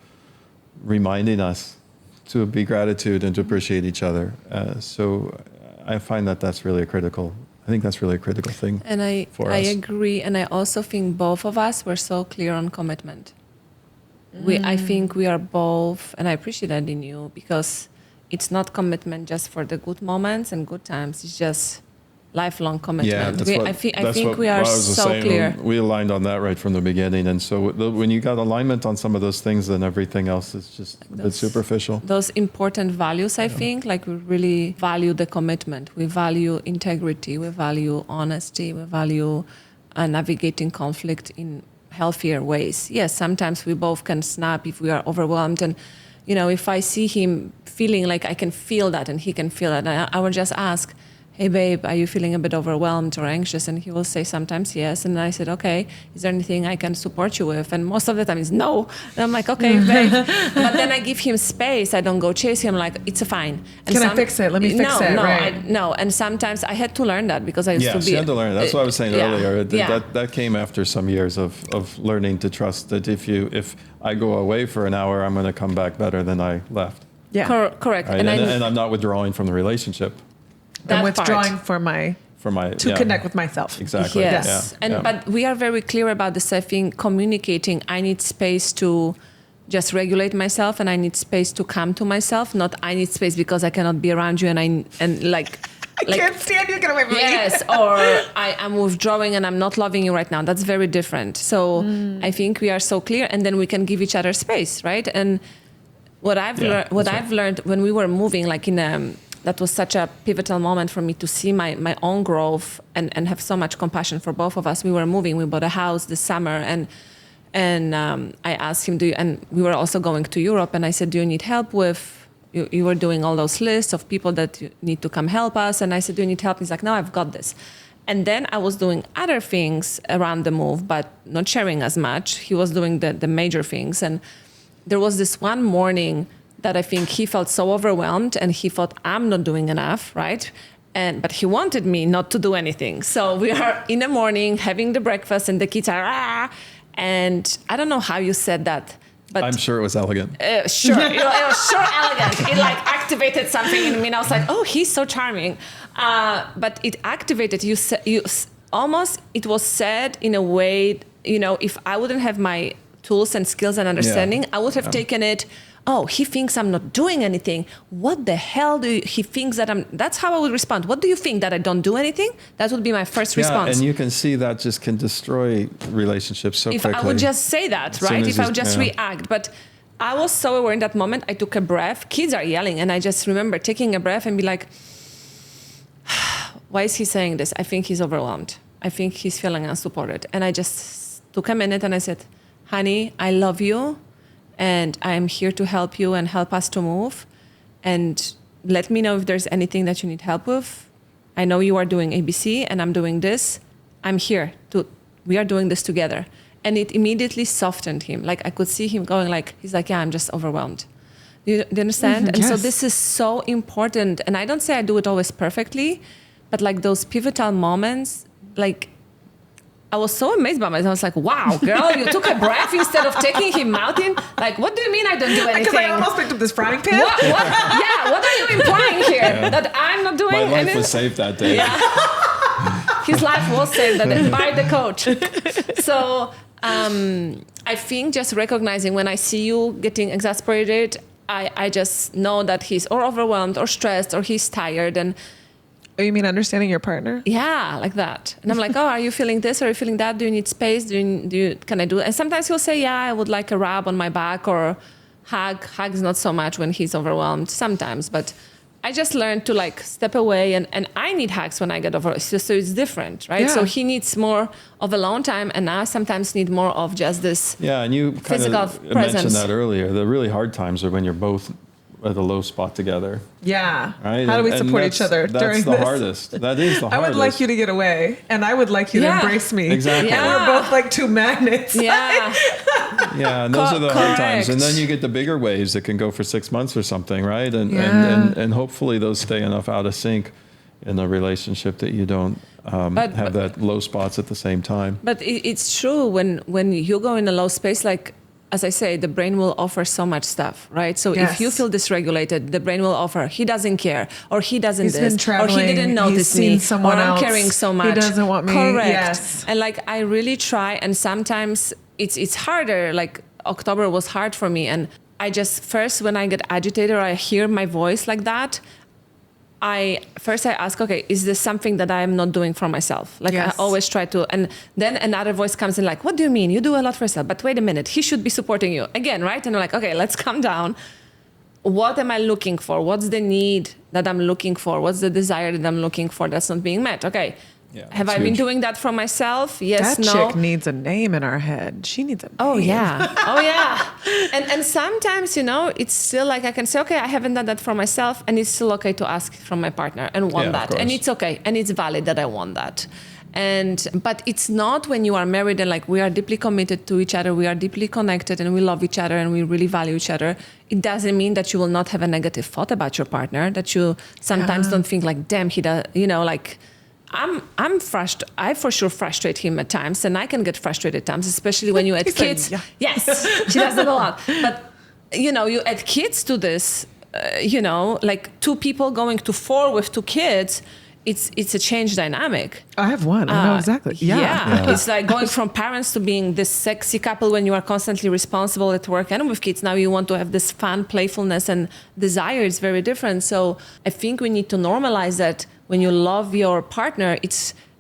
reminding us to be gratitude and to appreciate each other. So I find that's really a critical thing and for us. I agree. And I also think both of us were so clear on commitment. I think we are both, and I appreciate that in you, because it's not commitment just for the good moments and good times. It's just lifelong commitment. I think we are so clear. We aligned on that right from the beginning. And so when you got alignment on some of those things, then everything else is just a bit superficial. Those important values, I think, we really value the commitment. We value integrity. We value honesty. We value navigating conflict in healthier ways. Yes, sometimes we both can snap if we are overwhelmed. And, if I see him feeling like I can feel that and he can feel that, I would just ask, hey babe, are you feeling a bit overwhelmed or anxious? And he will say sometimes yes. And I said, okay, is there anything I can support you with? And most of the time it's no. And I'm like, okay, babe. But then I give him space. I don't go chase him. Like, it's fine. And can I fix it? Let me fix it. Right. No. And sometimes I had to learn that because I used to be. Yeah, you had to learn. That's what I was saying earlier. That came after some years of learning to trust that if I go away for an hour, I'm going to come back better than I left. Yeah. Correct. Right? And I'm not withdrawing from the relationship. I'm withdrawing to connect with myself. Exactly. Yes. But we are very clear about this. I think communicating, I need space to just regulate myself and I need space to come to myself. Not I need space because I cannot be around you I can't stand you, get away from me. Yes, or I'm withdrawing and I'm not loving you right now. That's very different. So I think we are so clear and then we can give each other space, right? And what I've learned when we were moving, like that was such a pivotal moment for me to see my own growth and have so much compassion for both of us. We were moving, we bought a house this summer and I asked him, and we were also going to Europe and I said, do you need help with, you were doing all those lists of people that need to come help us. And I said, do you need help? He's like, no, I've got this. And then I was doing other things around the move, but not sharing as much. He was doing the major things. And there was this one morning that I think he felt so overwhelmed and he thought I'm not doing enough, right? But he wanted me not to do anything. So we are in the morning having the breakfast and the kids are, and I don't know how you said that, but I'm sure it was elegant. Sure, it was sure elegant. It like activated something in me and I was like, oh, he's so charming. But it activated, it was said in a way, if I wouldn't have my tools and skills and understanding, I would have taken it, oh, he thinks I'm not doing anything. What the hell he thinks that that's how I would respond. What do you think, that I don't do anything? That would be my first response. And you can see that just can destroy relationships so quickly. If I would just say that, right? If I would just react. But I was so aware in that moment, I took a breath. Kids are yelling. And I just remember taking a breath and be like, why is he saying this? I think he's overwhelmed. I think he's feeling unsupported. And I just took a minute and I said, honey, I love you. And I am here to help you and help us to move. And let me know if there's anything that you need help with. I know you are doing ABC and I'm doing this. I'm here. We are doing this together. And it immediately softened him. Like I could see him going like, he's like, yeah, I'm just overwhelmed. Do you understand? And so this is so important. And I don't say I do it always perfectly, but like those pivotal moments, like I was so amazed by myself. I was like, wow, girl, you took a breath instead of taking him out in. Like, what do you mean I don't do anything? Because I almost picked up this frying pan. What are you implying here? Yeah. That I'm not doing anything? My life was saved that day. Yeah. His life was saved that day by the coach. So I think just recognizing when I see you getting exasperated, I just know that he's or overwhelmed or stressed or he's tired. And oh, you mean understanding your partner? Yeah, like that. And I'm like, oh, are you feeling this? Are you feeling that? Do you need space? Can I do it? And sometimes he'll say, yeah, I would like a rub on my back or hug. Hugs not so much when he's overwhelmed sometimes, but I just learned to like step away and I need hugs when I get over. So it's different, right? Yeah. So he needs more of alone time and I sometimes need more of just this and you kind of mentioned that earlier. The really hard times are when you're both at a low spot together. Yeah. Right? How do we support each other during this? That's the hardest. That is the hardest. I would like you to get away and I would like you to embrace me. Exactly. And we're both like two magnets. Yeah. Yeah, and those are the hard times. And then you get the bigger waves that can go for 6 months or something, right? And hopefully those stay enough out of sync in a relationship that you don't have that low spots at the same time. But it's true when you go in a low space, like, as I say, the brain will offer so much stuff, right? So if you feel dysregulated, the brain will offer, he doesn't care, or he doesn't or he didn't notice me, or I'm caring so much. He doesn't want me. Correct. Yes. And like, I really try, and sometimes it's harder. Like October was hard for me. And I just, first when I get agitated or I hear my voice like that, I ask, okay, is this something that I am not doing for myself? Like I always try to, and then another voice comes in like, what do you mean? You do a lot for yourself, but wait a minute, he should be supporting you again, right? And I'm like, okay, let's calm down. What am I looking for? What's the need that I'm looking for? What's the desire that I'm looking for that's not being met? Okay, Yeah, Have I been doing that for myself? Yes, that no. chick needs a name in our head. She needs a name. Oh yeah. And sometimes, it's still like I can say, okay, I haven't done that for myself, and it's still okay to ask from my partner and want that. And it's okay. And it's valid that I want that. But it's not when you are married and like we are deeply committed to each other, we are deeply connected and we love each other and we really value each other. It doesn't mean that you will not have a negative thought about your partner, that you sometimes don't think like, damn, he does, like, I'm frustrated. I for sure frustrate him at times, and I can get frustrated at times, especially when you add kids. Yes, she does that a lot. But you add kids to this. Like 2 people going to 4 with 2 kids. It's a change dynamic. I have one. I know exactly. Yeah. It's like going from parents to being this sexy couple when you are constantly responsible at work and with kids. Now you want to have this fun, playfulness, and desire. It's very different. So I think we need to normalize that when you love your partner,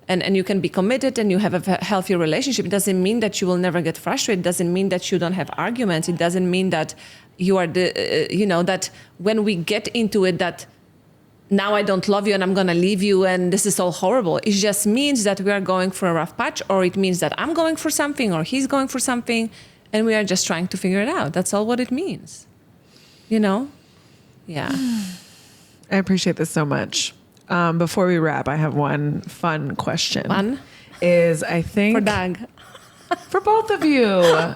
and you can be committed and you have a healthy relationship. It doesn't mean that you will never get frustrated. It doesn't mean that you don't have arguments. It doesn't mean that you are that when we get into it, that now I don't love you and I'm going to leave you and this is all horrible. It just means that we are going for a rough patch, or it means that I'm going for something or he's going for something and we are just trying to figure it out. That's all what it means. Yeah. I appreciate this so much. Before we wrap, I have one fun question. Fun? Is I think... For Doug. For both of you.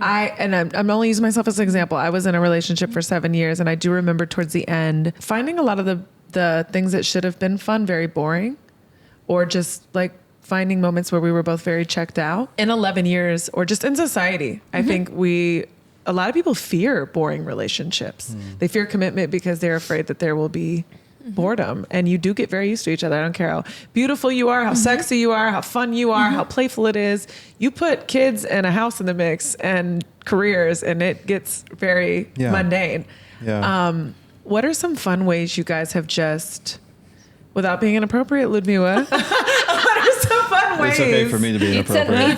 I'm only using myself as an example. I was in a relationship for 7 years, and I do remember towards the end finding a lot of the things that should have been fun very boring, or just like finding moments where we were both very checked out. In 11 years, or just in society, I think a lot of people fear boring relationships. They fear commitment because they're afraid that there will be boredom, and you do get very used to each other. I don't care how beautiful you are, how sexy you are, how fun you are, how playful it is. You put kids and a house in the mix and careers, and it gets very mundane. What are some fun ways you guys have just, without being inappropriate, Ludmila, what are some fun ways? It's okay for me to be inappropriate.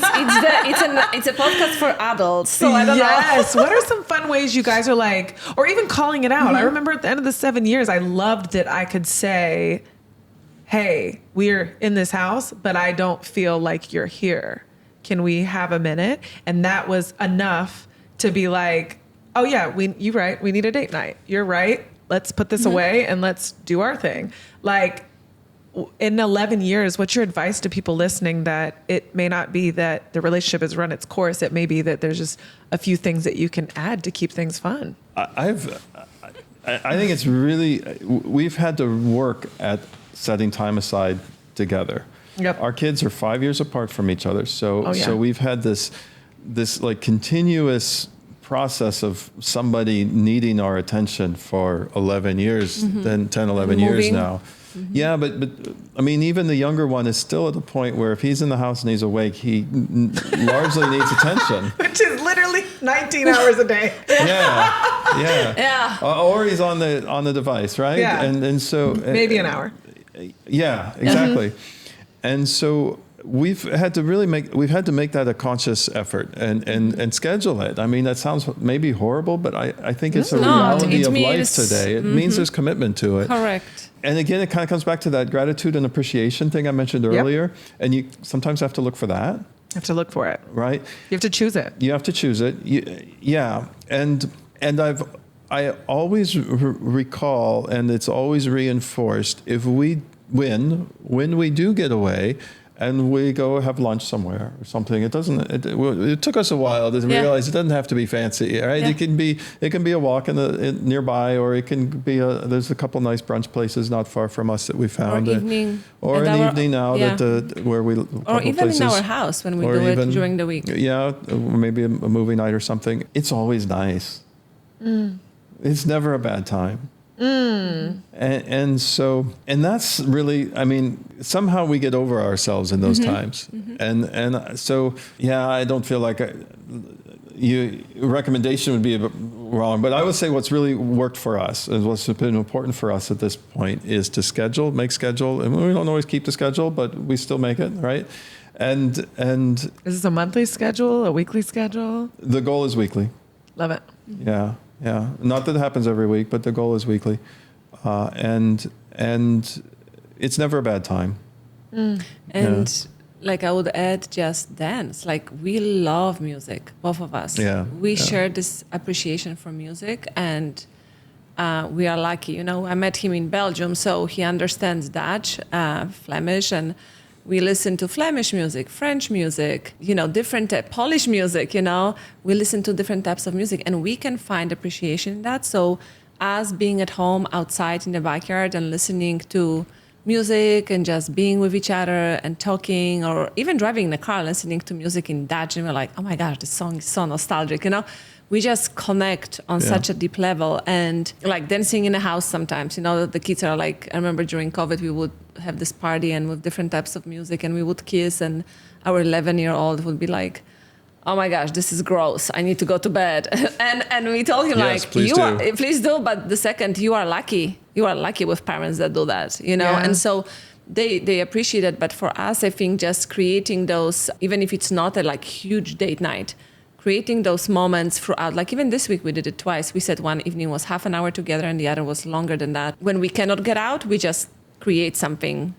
It's a podcast for adults, so I don't know. Yes. What are some fun ways you guys are like, or even calling it out? I remember at the end of the 7 years, I loved that I could say, hey, we're in this house, but I don't feel like you're here. Can we have a minute? And that was enough to be like, oh yeah, you're right. We need a date night. You're right. Let's put this away and let's do our thing. Like, in 11 years, what's your advice to people listening that it may not be that the relationship has run its course? It may be that there's just a few things that you can add to keep things fun. I think it's really, we've had to work at setting time aside together. Yep. Our kids are 5 years apart from each other. So we've had this like continuous process of somebody needing our attention for 11 years, then 10, 11 years now. Yeah, but I mean, even the younger one is still at the point where if he's in the house and he's awake, he largely needs attention. Which is literally 19 hours a day. Yeah. Or he's on the device, right? Yeah. And so maybe an hour. Yeah, exactly. And so we've had to make that a conscious effort and schedule it. I mean, that sounds maybe horrible, but I think it's a reality of life today. It means there's commitment to it. Correct. And again, it kind of comes back to that gratitude and appreciation thing I mentioned earlier. And you sometimes have to look for that. You have to look for it. Right? You have to choose it. You have to choose it. And I always recall, and it's always reinforced, if we win, when we do get away, and we go have lunch somewhere or something. It took us a while to realize it doesn't have to be fancy, right? Yeah. It can be a walk in nearby, or it can be there's a couple nice brunch places not far from us that we found. Or evening. Or an evening now where we. Or even places, in our house when we do it during the week. Yeah, or maybe a movie night or something. It's always nice. It's never a bad time. And that's really, I mean, somehow we get over ourselves in those times. And so, I don't feel like recommendation would be a bit wrong, but I would say what's really worked for us and what's been important for us at this point is to make schedule. And we don't always keep the schedule, but we still make it, right? And is this a monthly schedule, a weekly schedule? The goal is weekly. Love it. Yeah. Not that it happens every week, but the goal is weekly. And it's never a bad time. And like I would add just dance. Like we love music, both of us. We share this appreciation for music, and we are lucky. You know, I met him in Belgium, so he understands Dutch, Flemish, and we listen to Flemish music, French music, you know, different Polish music, you know. We listen to different types of music, and we can find appreciation in that. So us being at home outside in the backyard and listening to music and just being with each other and talking, or even driving in the car listening to music in Dutch, and we're like, oh my gosh, this song is so nostalgic, you know. We just connect on such a deep level, and like dancing in the house sometimes, you know, the kids are like, I remember during COVID, we would have this party and with different types of music, and we would kiss, and our 11-year-old would be like, oh my gosh, this is gross, I need to go to bed. and we told him like, please do, but the second you are lucky with parents that do that, you know. And so they appreciate it. But for us, I think just creating those, even if it's not a like huge date night, creating those moments throughout, like even this week we did it twice. We said one evening was half an hour together and the other was longer than that. When we cannot get out, we just create something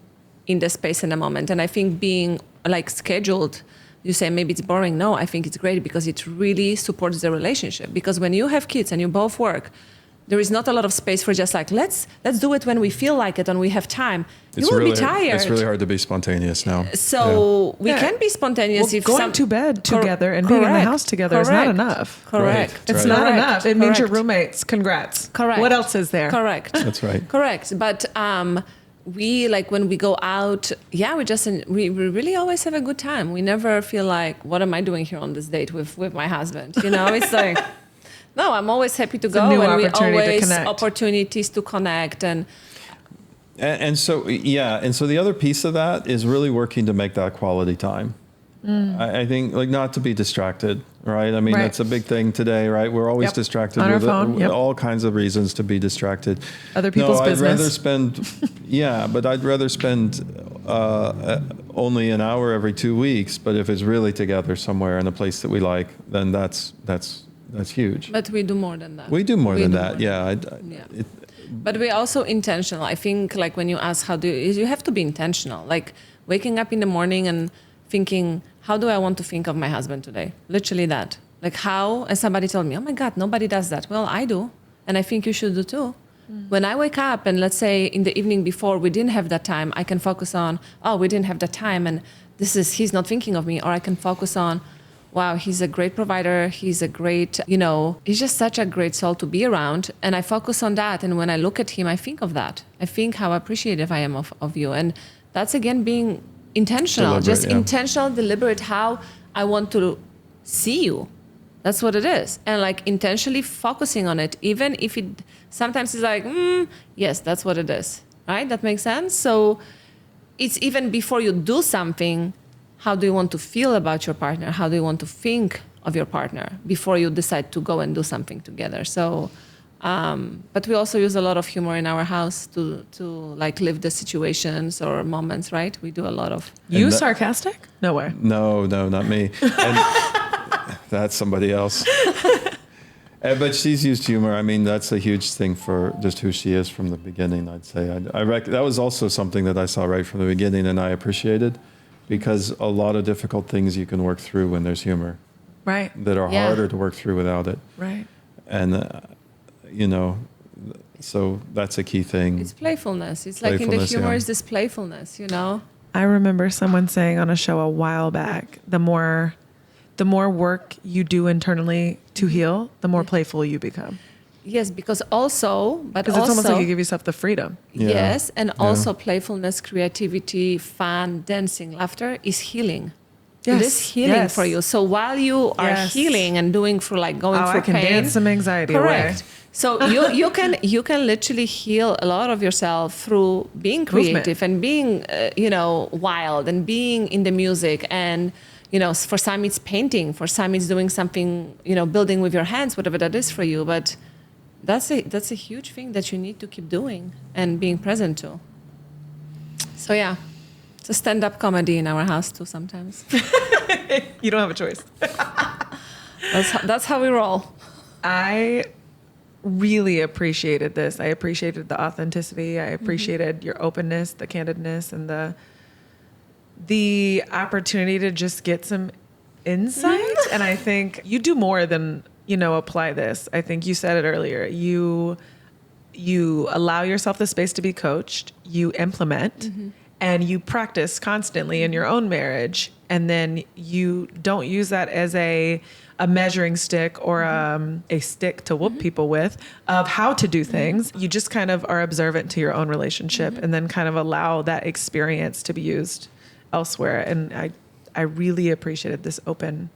in the space and the moment. And I think being like scheduled, you say maybe it's boring. No, I think it's great because it really supports the relationship. Because when you have kids and you both work, there is not a lot of space for just like, let's do it when we feel like it and we have time. You will be tired. It's really hard to be spontaneous now. So we can be spontaneous. If going to bed together and being in the house together is not enough. Correct. Right. It's not enough. It means your roommates. Congrats. Correct. What else is there? Correct. That's right. Correct. But we like when we go out, we really always have a good time. We never feel like, what am I doing here on this date with my husband? You know, it's like, no, I'm always happy to go, and we always opportunities to connect and so the other piece of that is really working to make that quality time. I think like not to be distracted, right? I mean, that's a big thing today, right? We're always distracted on with our phone. All kinds of reasons to be distracted. Other people's business. I'd rather spend only an hour every 2 weeks. But if it's really together somewhere in a place that we like, then that's huge. But we do more than that. We do more than that. But we're also intentional. I think like when you ask you have to be intentional. Like waking up in the morning and thinking, how do I want to think of my husband today? Literally that. Like how, and somebody told me, oh my God, nobody does that. Well, I do. And I think you should do too. When I wake up and let's say in the evening before we didn't have that time, I can focus on, we didn't have that time and he's not thinking of me. Or I can focus on, wow, he's a great provider. He's a great, he's just such a great soul to be around. And I focus on that. And when I look at him, I think of that. I think how appreciative I am of you. And that's again being intentional, intentional, deliberate, how I want to see you. That's what it is. And like intentionally focusing on it, even if it sometimes is like, yes, that's what it is. Right? That makes sense. So it's even before you do something, how do you want to feel about your partner? How do you want to think of your partner before you decide to go and do something together? So, but we also use a lot of humor in our house to like live the situations or moments, right? We do a lot of... You sarcastic? No way. No, not me. And that's somebody else. But she's used humor. I mean, that's a huge thing for just who she is from the beginning, I'd say. That was also something that I saw right from the beginning and I appreciated. Because a lot of difficult things you can work through when there's humor. Right. That are harder to work through without it. Right. And, so that's a key thing. It's playfulness. It's like in the humor is this playfulness, I remember someone saying on a show a while back, the more work you do internally to heal, the more playful you become. Yes, because it's almost like you give yourself the freedom. Yeah. Yes, and also playfulness, creativity, fun, dancing, laughter is healing. Yes. It is healing for you. So while you are healing and doing through like going through pain, I can dance some anxiety correct. away. So you can literally heal a lot of yourself through being creative and being wild and being in the music and for some it's painting, for some it's doing something building with your hands, whatever that is for you, but. That's a huge thing that you need to keep doing and being present to. So it's a stand-up comedy in our house too sometimes. You don't have a choice. That's how we roll. I really appreciated this. I appreciated the authenticity. I appreciated your openness, the candidness, and the opportunity to just get some insight. And I think you do more than, apply this. I think you said it earlier. You allow yourself the space to be coached, you implement, and you practice constantly in your own marriage. And then you don't use that as a measuring stick or a stick to whoop people with of how to do things. You just kind of are observant to your own relationship and then kind of allow that experience to be used elsewhere. And I really appreciated this open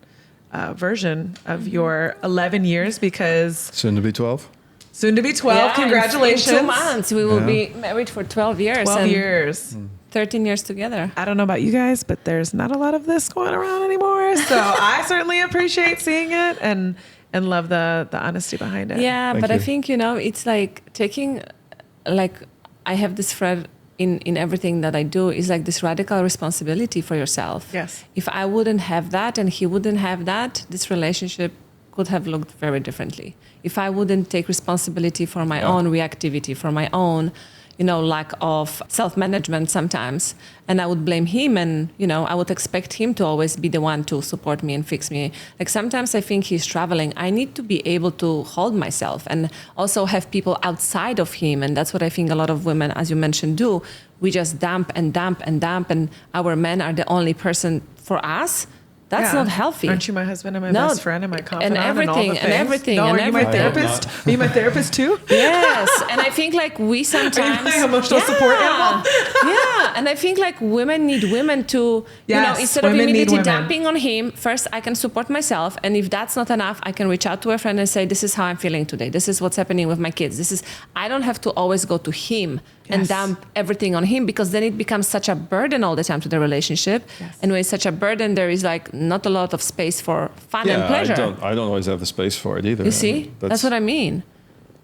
version of your 11 years because... Soon to be 12. Soon to be 12. Yeah, Congratulations. In 2 months, we will be married for 12 years. 12 years. 13 years together. I don't know about you guys, but there's not a lot of this going around anymore. So I certainly appreciate seeing it and love the honesty behind it. Yeah, Thank but you. I think, it's like taking, I have this thread in everything that I do is like this radical responsibility for yourself. Yes. If I wouldn't have that and he wouldn't have that, this relationship could have looked very differently. If I wouldn't take responsibility for my own reactivity, for my own, lack of self-management sometimes, and I would blame him and, I would expect him to always be the one to support me and fix me. Like sometimes I think he's traveling. I need to be able to hold myself and also have people outside of him. And that's what I think a lot of women, as you mentioned, do. We just dump and dump and dump, and our men are the only person for us. That's not healthy. Aren't you my husband and my best friend and my confidant and everything and all the things? and everything No, and are you my everything. therapist? Are you my therapist too? Yes, and I think like we sometimes Are you my emotional support animal? Yeah, and I think like women need women to, Yes, instead of women need immediately women. dumping on him, first I can support myself, and if that's not enough, I can reach out to a friend and say, this is how I'm feeling today. This is what's happening with my kids. I don't have to always go to him and dump everything on him, because then it becomes such a burden all the time to the relationship. Yes. And when it's such a burden, there is like not a lot of space for fun and pleasure. I don't always have the space for it either. You see, that's what I mean.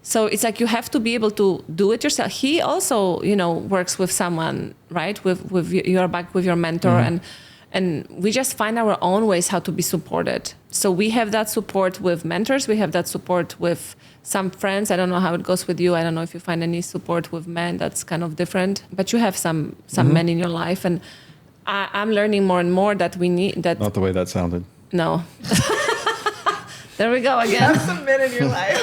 So it's like you have to be able to do it yourself. He also, works with someone, right? With you're back with your mentor, and we just find our own ways how to be supported. So we have that support with mentors. We have that support with some friends. I don't know how it goes with you. I don't know if you find any support with men. That's kind of different. But you have some men in your life, and I'm learning more and more that we need that. Not the way that sounded. No. There we go again. You have some men in your life.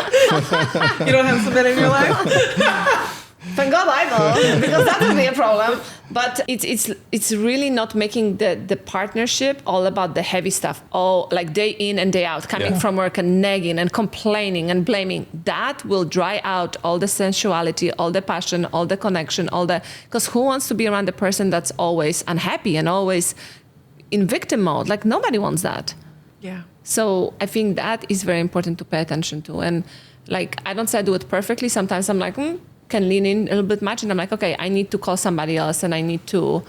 You don't have some men in your life? Thank God I don't, because that would be a problem. But it's really not making the partnership all about the heavy stuff, all like day in and day out, coming from work and nagging and complaining and blaming. That will dry out all the sensuality, all the passion, all the connection, because who wants to be around the person that's always unhappy and always in victim mode? Like nobody wants that. Yeah. So I think that is very important to pay attention to. And like, I don't say I do it perfectly. Sometimes I'm like, can lean in a little bit much. And I'm like, okay, I need to call somebody else, and I need to,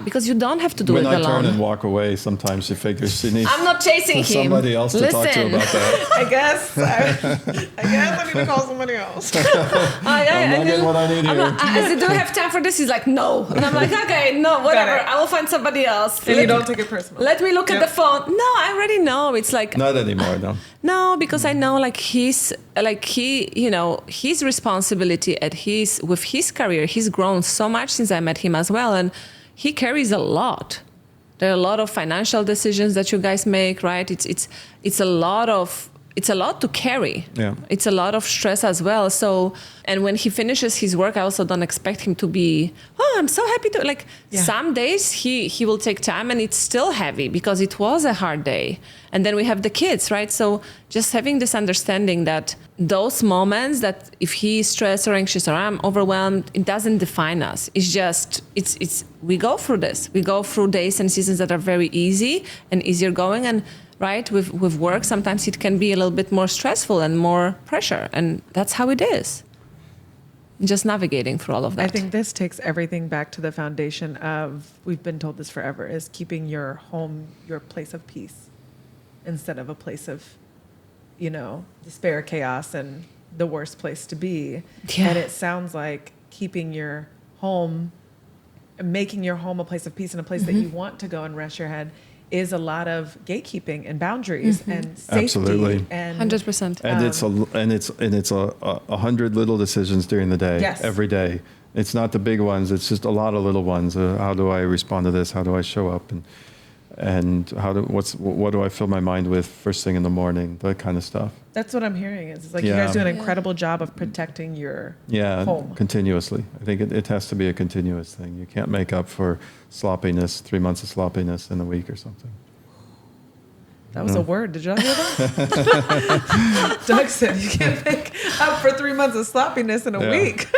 because you don't have to do it alone. When I turn and walk away, sometimes she figures she needs I'm not chasing him. somebody else to talk to about that. I guess I need to call somebody else. I'm not getting what I need here. I said, do I have time for this? He's like, no. And I'm like, okay, no, whatever. Got it. I will find somebody else. And you don't take it personal. Let me look at the phone. No, I already know. It's like, Not anymore, no. no, because I know like his responsibility with his career, he's grown so much since I met him as well. And he carries a lot. There are a lot of financial decisions that you guys make, right? It's a lot to carry. Yeah. It's a lot of stress as well. So, and when he finishes his work, I also don't expect him to be, I'm so happy to, some days he will take time and it's still heavy because it was a hard day. And then we have the kids, right? So just having this understanding that those moments that if he's stressed or anxious or I'm overwhelmed, it doesn't define us. It's just, we go through this. We go through days and seasons that are very easy and easier going, and right, with work, sometimes it can be a little bit more stressful and more pressure. And that's how it is. Just navigating through all of that. I think this takes everything back to the foundation of, we've been told this forever, is keeping your home your place of peace instead of a place of, despair, chaos, and the worst place to be. Yeah. And it sounds like keeping your home, making your home a place of peace and a place that you want to go and rest your head is a lot of gatekeeping and boundaries and safety. Absolutely. And 100%. And it's 100 little decisions during the day, Yes. every day. It's not the big ones. It's just a lot of little ones. How do I respond to this? How do I show up? And what do I fill my mind with first thing in the morning? That kind of stuff. That's what I'm hearing. It's like you guys do an incredible job of protecting your home. Continuously. I think it has to be a continuous thing. You can't make up for sloppiness, 3 months of sloppiness in a week or something. That was a word. Did y'all hear that? Doug said you can't make up for 3 months of sloppiness in a week.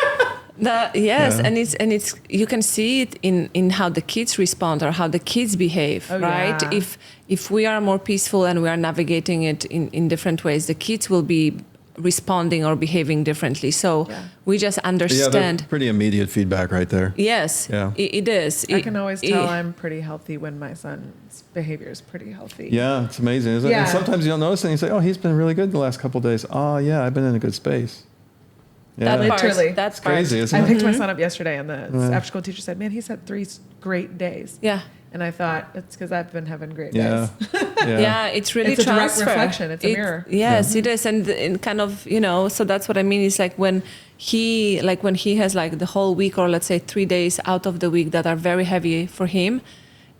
And it's you can see it in how the kids respond or how the kids behave, right? Yeah. If we are more peaceful and we are navigating it in different ways, the kids will be responding or behaving differently. So we just understand. Yeah, pretty immediate feedback right there. Yes, it is. I can always tell I'm pretty healthy when my son's behavior is pretty healthy. Yeah, it's amazing, isn't it? And sometimes you don't notice and you say, oh, he's been really good the last couple of days. Oh, yeah, I've been in a good space. Yeah. Literally. That's crazy, isn't it? I picked my son up yesterday, and the after-school teacher said, man, he's had 3 great days. Yeah. And I thought, it's because I've been having great days. Yeah, it's really it's a direct transfer. reflection. It's a mirror. Yes, it is. And kind of, so that's what I mean. It's like when he has like the whole week or let's say 3 days out of the week that are very heavy for him,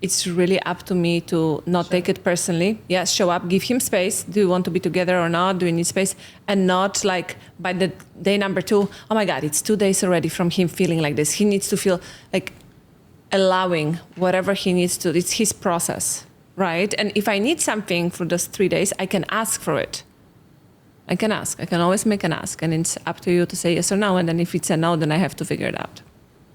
it's really up to me to not take it personally. Yes, show up, give him space. Do you want to be together or not? Do you need space? And not like by the day number 2, oh my God, it's 2 days already from him feeling like this. He needs to feel like allowing whatever he needs to. It's his process, right? And if I need something for those 3 days, I can ask for it. I can ask. I can always make an ask. And it's up to you to say yes or no. And then if it's a no, then I have to figure it out.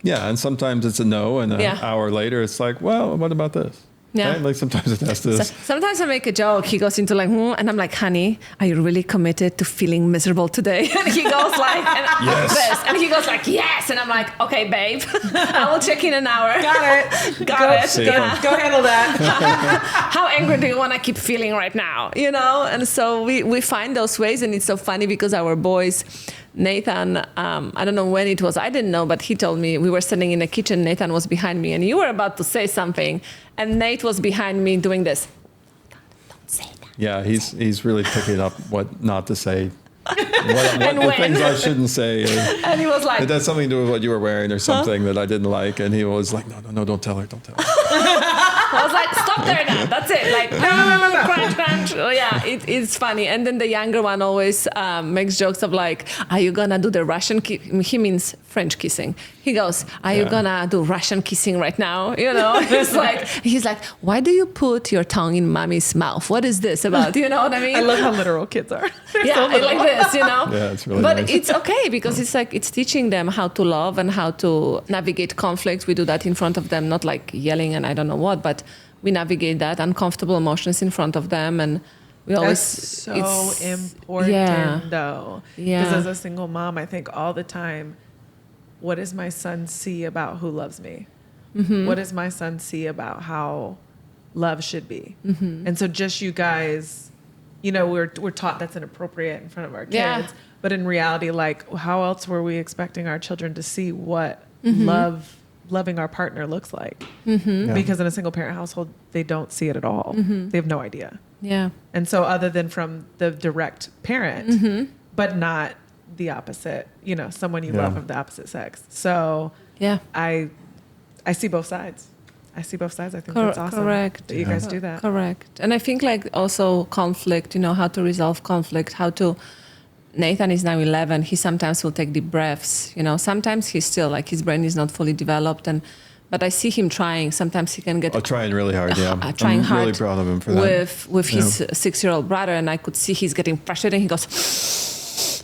Yeah, and sometimes it's a no, and an hour later it's like, well, what about this? Yeah. Right? Like sometimes it has to. Sometimes I make a joke. He goes into like, and I'm like, honey, are you really committed to feeling miserable today? And he goes like, yes. And he goes like, yes. And I'm like, okay, babe, I will check in an hour. Got it. Go handle that. How angry do you want to keep feeling right now? And so we find those ways, and it's so funny because our boys, Nathan, I don't know when it was. I didn't know, but he told me we were sitting in the kitchen. Nathan was behind me, and you were about to say something, and Nate was behind me doing this. Don't say that. Yeah, he's really picking up what not to say. What things I shouldn't say. And he was like, it has something to do with what you were wearing or something that I didn't like, and he was like, no, don't tell her. I was like, stop there now. That's it. Like, no. Crunch. Yeah, it's funny. And then the younger one always makes jokes of like, are you going to do the Russian he means French kissing. He goes, are you going to do Russian kissing right now? He's like, why do you put your tongue in mommy's mouth? What is this about? You know what I mean? I love how literal kids are. Yeah, so like this, Yeah, it's really But nice. it's okay because it's like, it's teaching them how to love and how to navigate conflict. We do that in front of them, not like yelling and I don't know what, but we navigate that uncomfortable emotions in front of them, and we always. That's so important, though. Yeah. Because as a single mom, I think all the time, what does my son see about who loves me? Mm-hmm. What does my son see about how love should be? Mm-hmm. And so, just you guys, we're taught that's inappropriate in front of our kids. Yeah. But in reality, like, how else were we expecting our children to see what loving our partner looks like? Mm-hmm. Because in a single parent household, they don't see it at all. Mm-hmm. They have no idea. Yeah. And so other than from the direct parent, but not the opposite, someone you love of the opposite sex. So I see both sides. I think that's awesome. Correct. That you guys do that. Correct. And I think like also conflict, how to resolve conflict, Nathan is now 11. He sometimes will take deep breaths. Sometimes he's still like his brain is not fully developed, but I see him trying. Sometimes he can get trying really hard. Yeah, trying I'm hard. really proud of him for that. With his 6-year-old brother, and I could see he's getting frustrated. He goes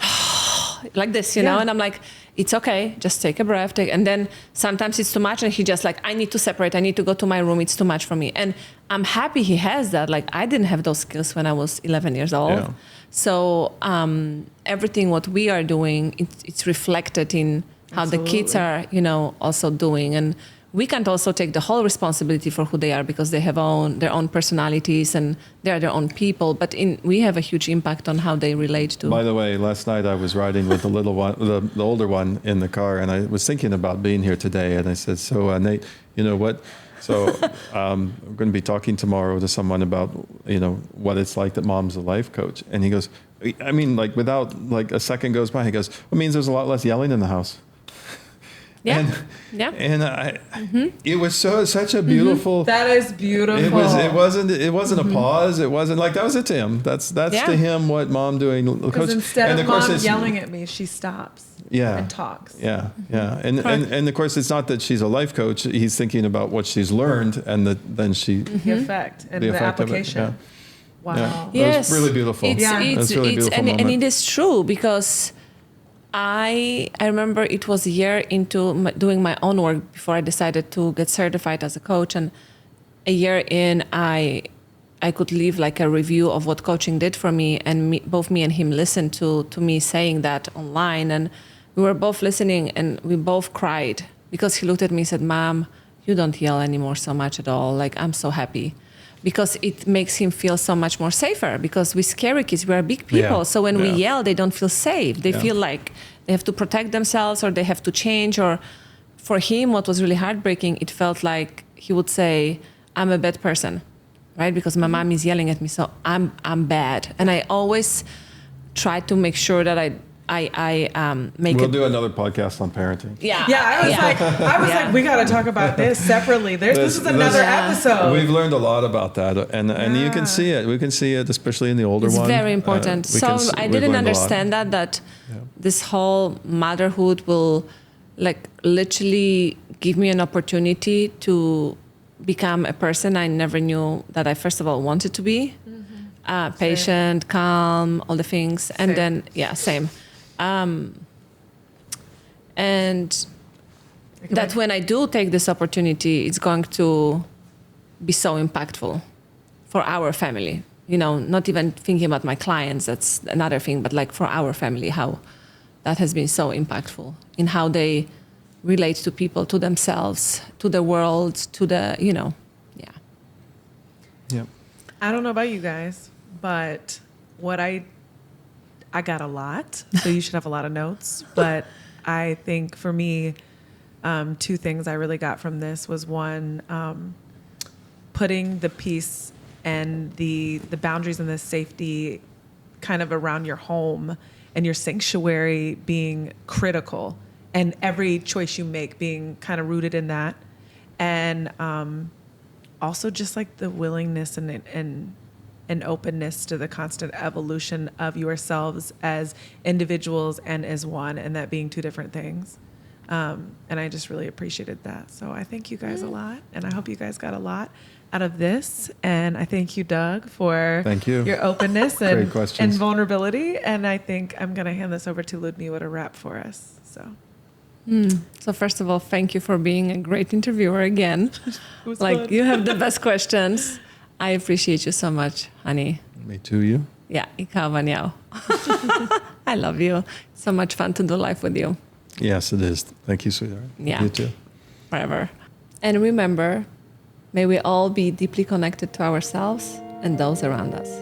like this, and I'm like, it's okay. Just take a breath. And then sometimes it's too much, and he just like, I need to separate. I need to go to my room. It's too much for me. And I'm happy he has that. Like I didn't have those skills when I was 11 years old. Yeah. So everything what we are doing, it's reflected in how the kids are, also doing. And we can't also take the whole responsibility for who they are because they have their own personalities and they are their own people. But we have a huge impact on how they relate to. By the way, last night I was riding with the little one, the older one in the car, and I was thinking about being here today. And I said, so Nate, you know what? So I'm going to be talking tomorrow to someone about, what it's like that mom's a life coach. And he goes, I mean, like without like a second goes by, he goes, it means there's a lot less yelling in the house. Yeah. And it was such a beautiful. That is beautiful. It wasn't a pause. It wasn't like that was it to him. That's to him what mom doing. Because instead of mom yelling at me, she stops. Yeah. And talks. Yeah. Yeah. And of course, it's not that she's a life coach. He's thinking about what she's learned and then she. The effect and the application. Of it. Yeah. Wow. Yeah. Yes. It was really beautiful. It's really beautiful moment. And it is true because I remember it was a year into doing my own work before I decided to get certified as a coach. And a year in, I could leave like a review of what coaching did for me. And both me and him listened to me saying that online. And we were both listening and we both cried because he looked at me and said, Mom, you don't yell anymore so much at all. Like, I'm so happy. Because it makes him feel so much more safer. Because we scary kids, we are big people. Yeah. So when we yell, they don't feel safe. They feel like they have to protect themselves or they have to change. Or for him, what was really heartbreaking, it felt like he would say, I'm a bad person, right? Because my mom is yelling at me, so I'm bad. And I always try to make sure that I make We'll do another podcast on parenting. Yeah, I was like, we got to talk about this separately. This is another episode. We've learned a lot about that, and you can see it. We can see it, especially in the older one. It's very important. So I didn't understand that this whole motherhood will, like, literally give me an opportunity to become a person I never knew that I first of all wanted to be. Patient, calm, all the things, and then same. And that when I do take this opportunity, it's going to be so impactful for our family. You know, not even thinking about my clients, that's another thing, but like for our family, how that has been so impactful in how they relate to people, to themselves, to the world, to the, Yep. I don't know about you guys, but what I got a lot, so you should have a lot of notes. But I think for me, two things I really got from this was one, putting the peace and the boundaries and the safety kind of around your home and your sanctuary being critical, and every choice you make being kind of rooted in that, and also just like the willingness and openness to the constant evolution of yourselves as individuals and as one, and that being two different things. And I just really appreciated that. So I thank you guys a lot, and I hope you guys got a lot out of this. And I thank you, Doug, for your openness and vulnerability. And I think I'm going to hand this over to Ludmila to wrap for us. So first of all, thank you for being a great interviewer again. Fun. You have the best questions. I appreciate you so much, honey. Me too, you? Yeah, ikaw man yaw. I love you. It's so much fun to do life with you. Yes, it is. Thank you, sweetheart. Yeah. You too. Forever. And remember, may we all be deeply connected to ourselves and those around us.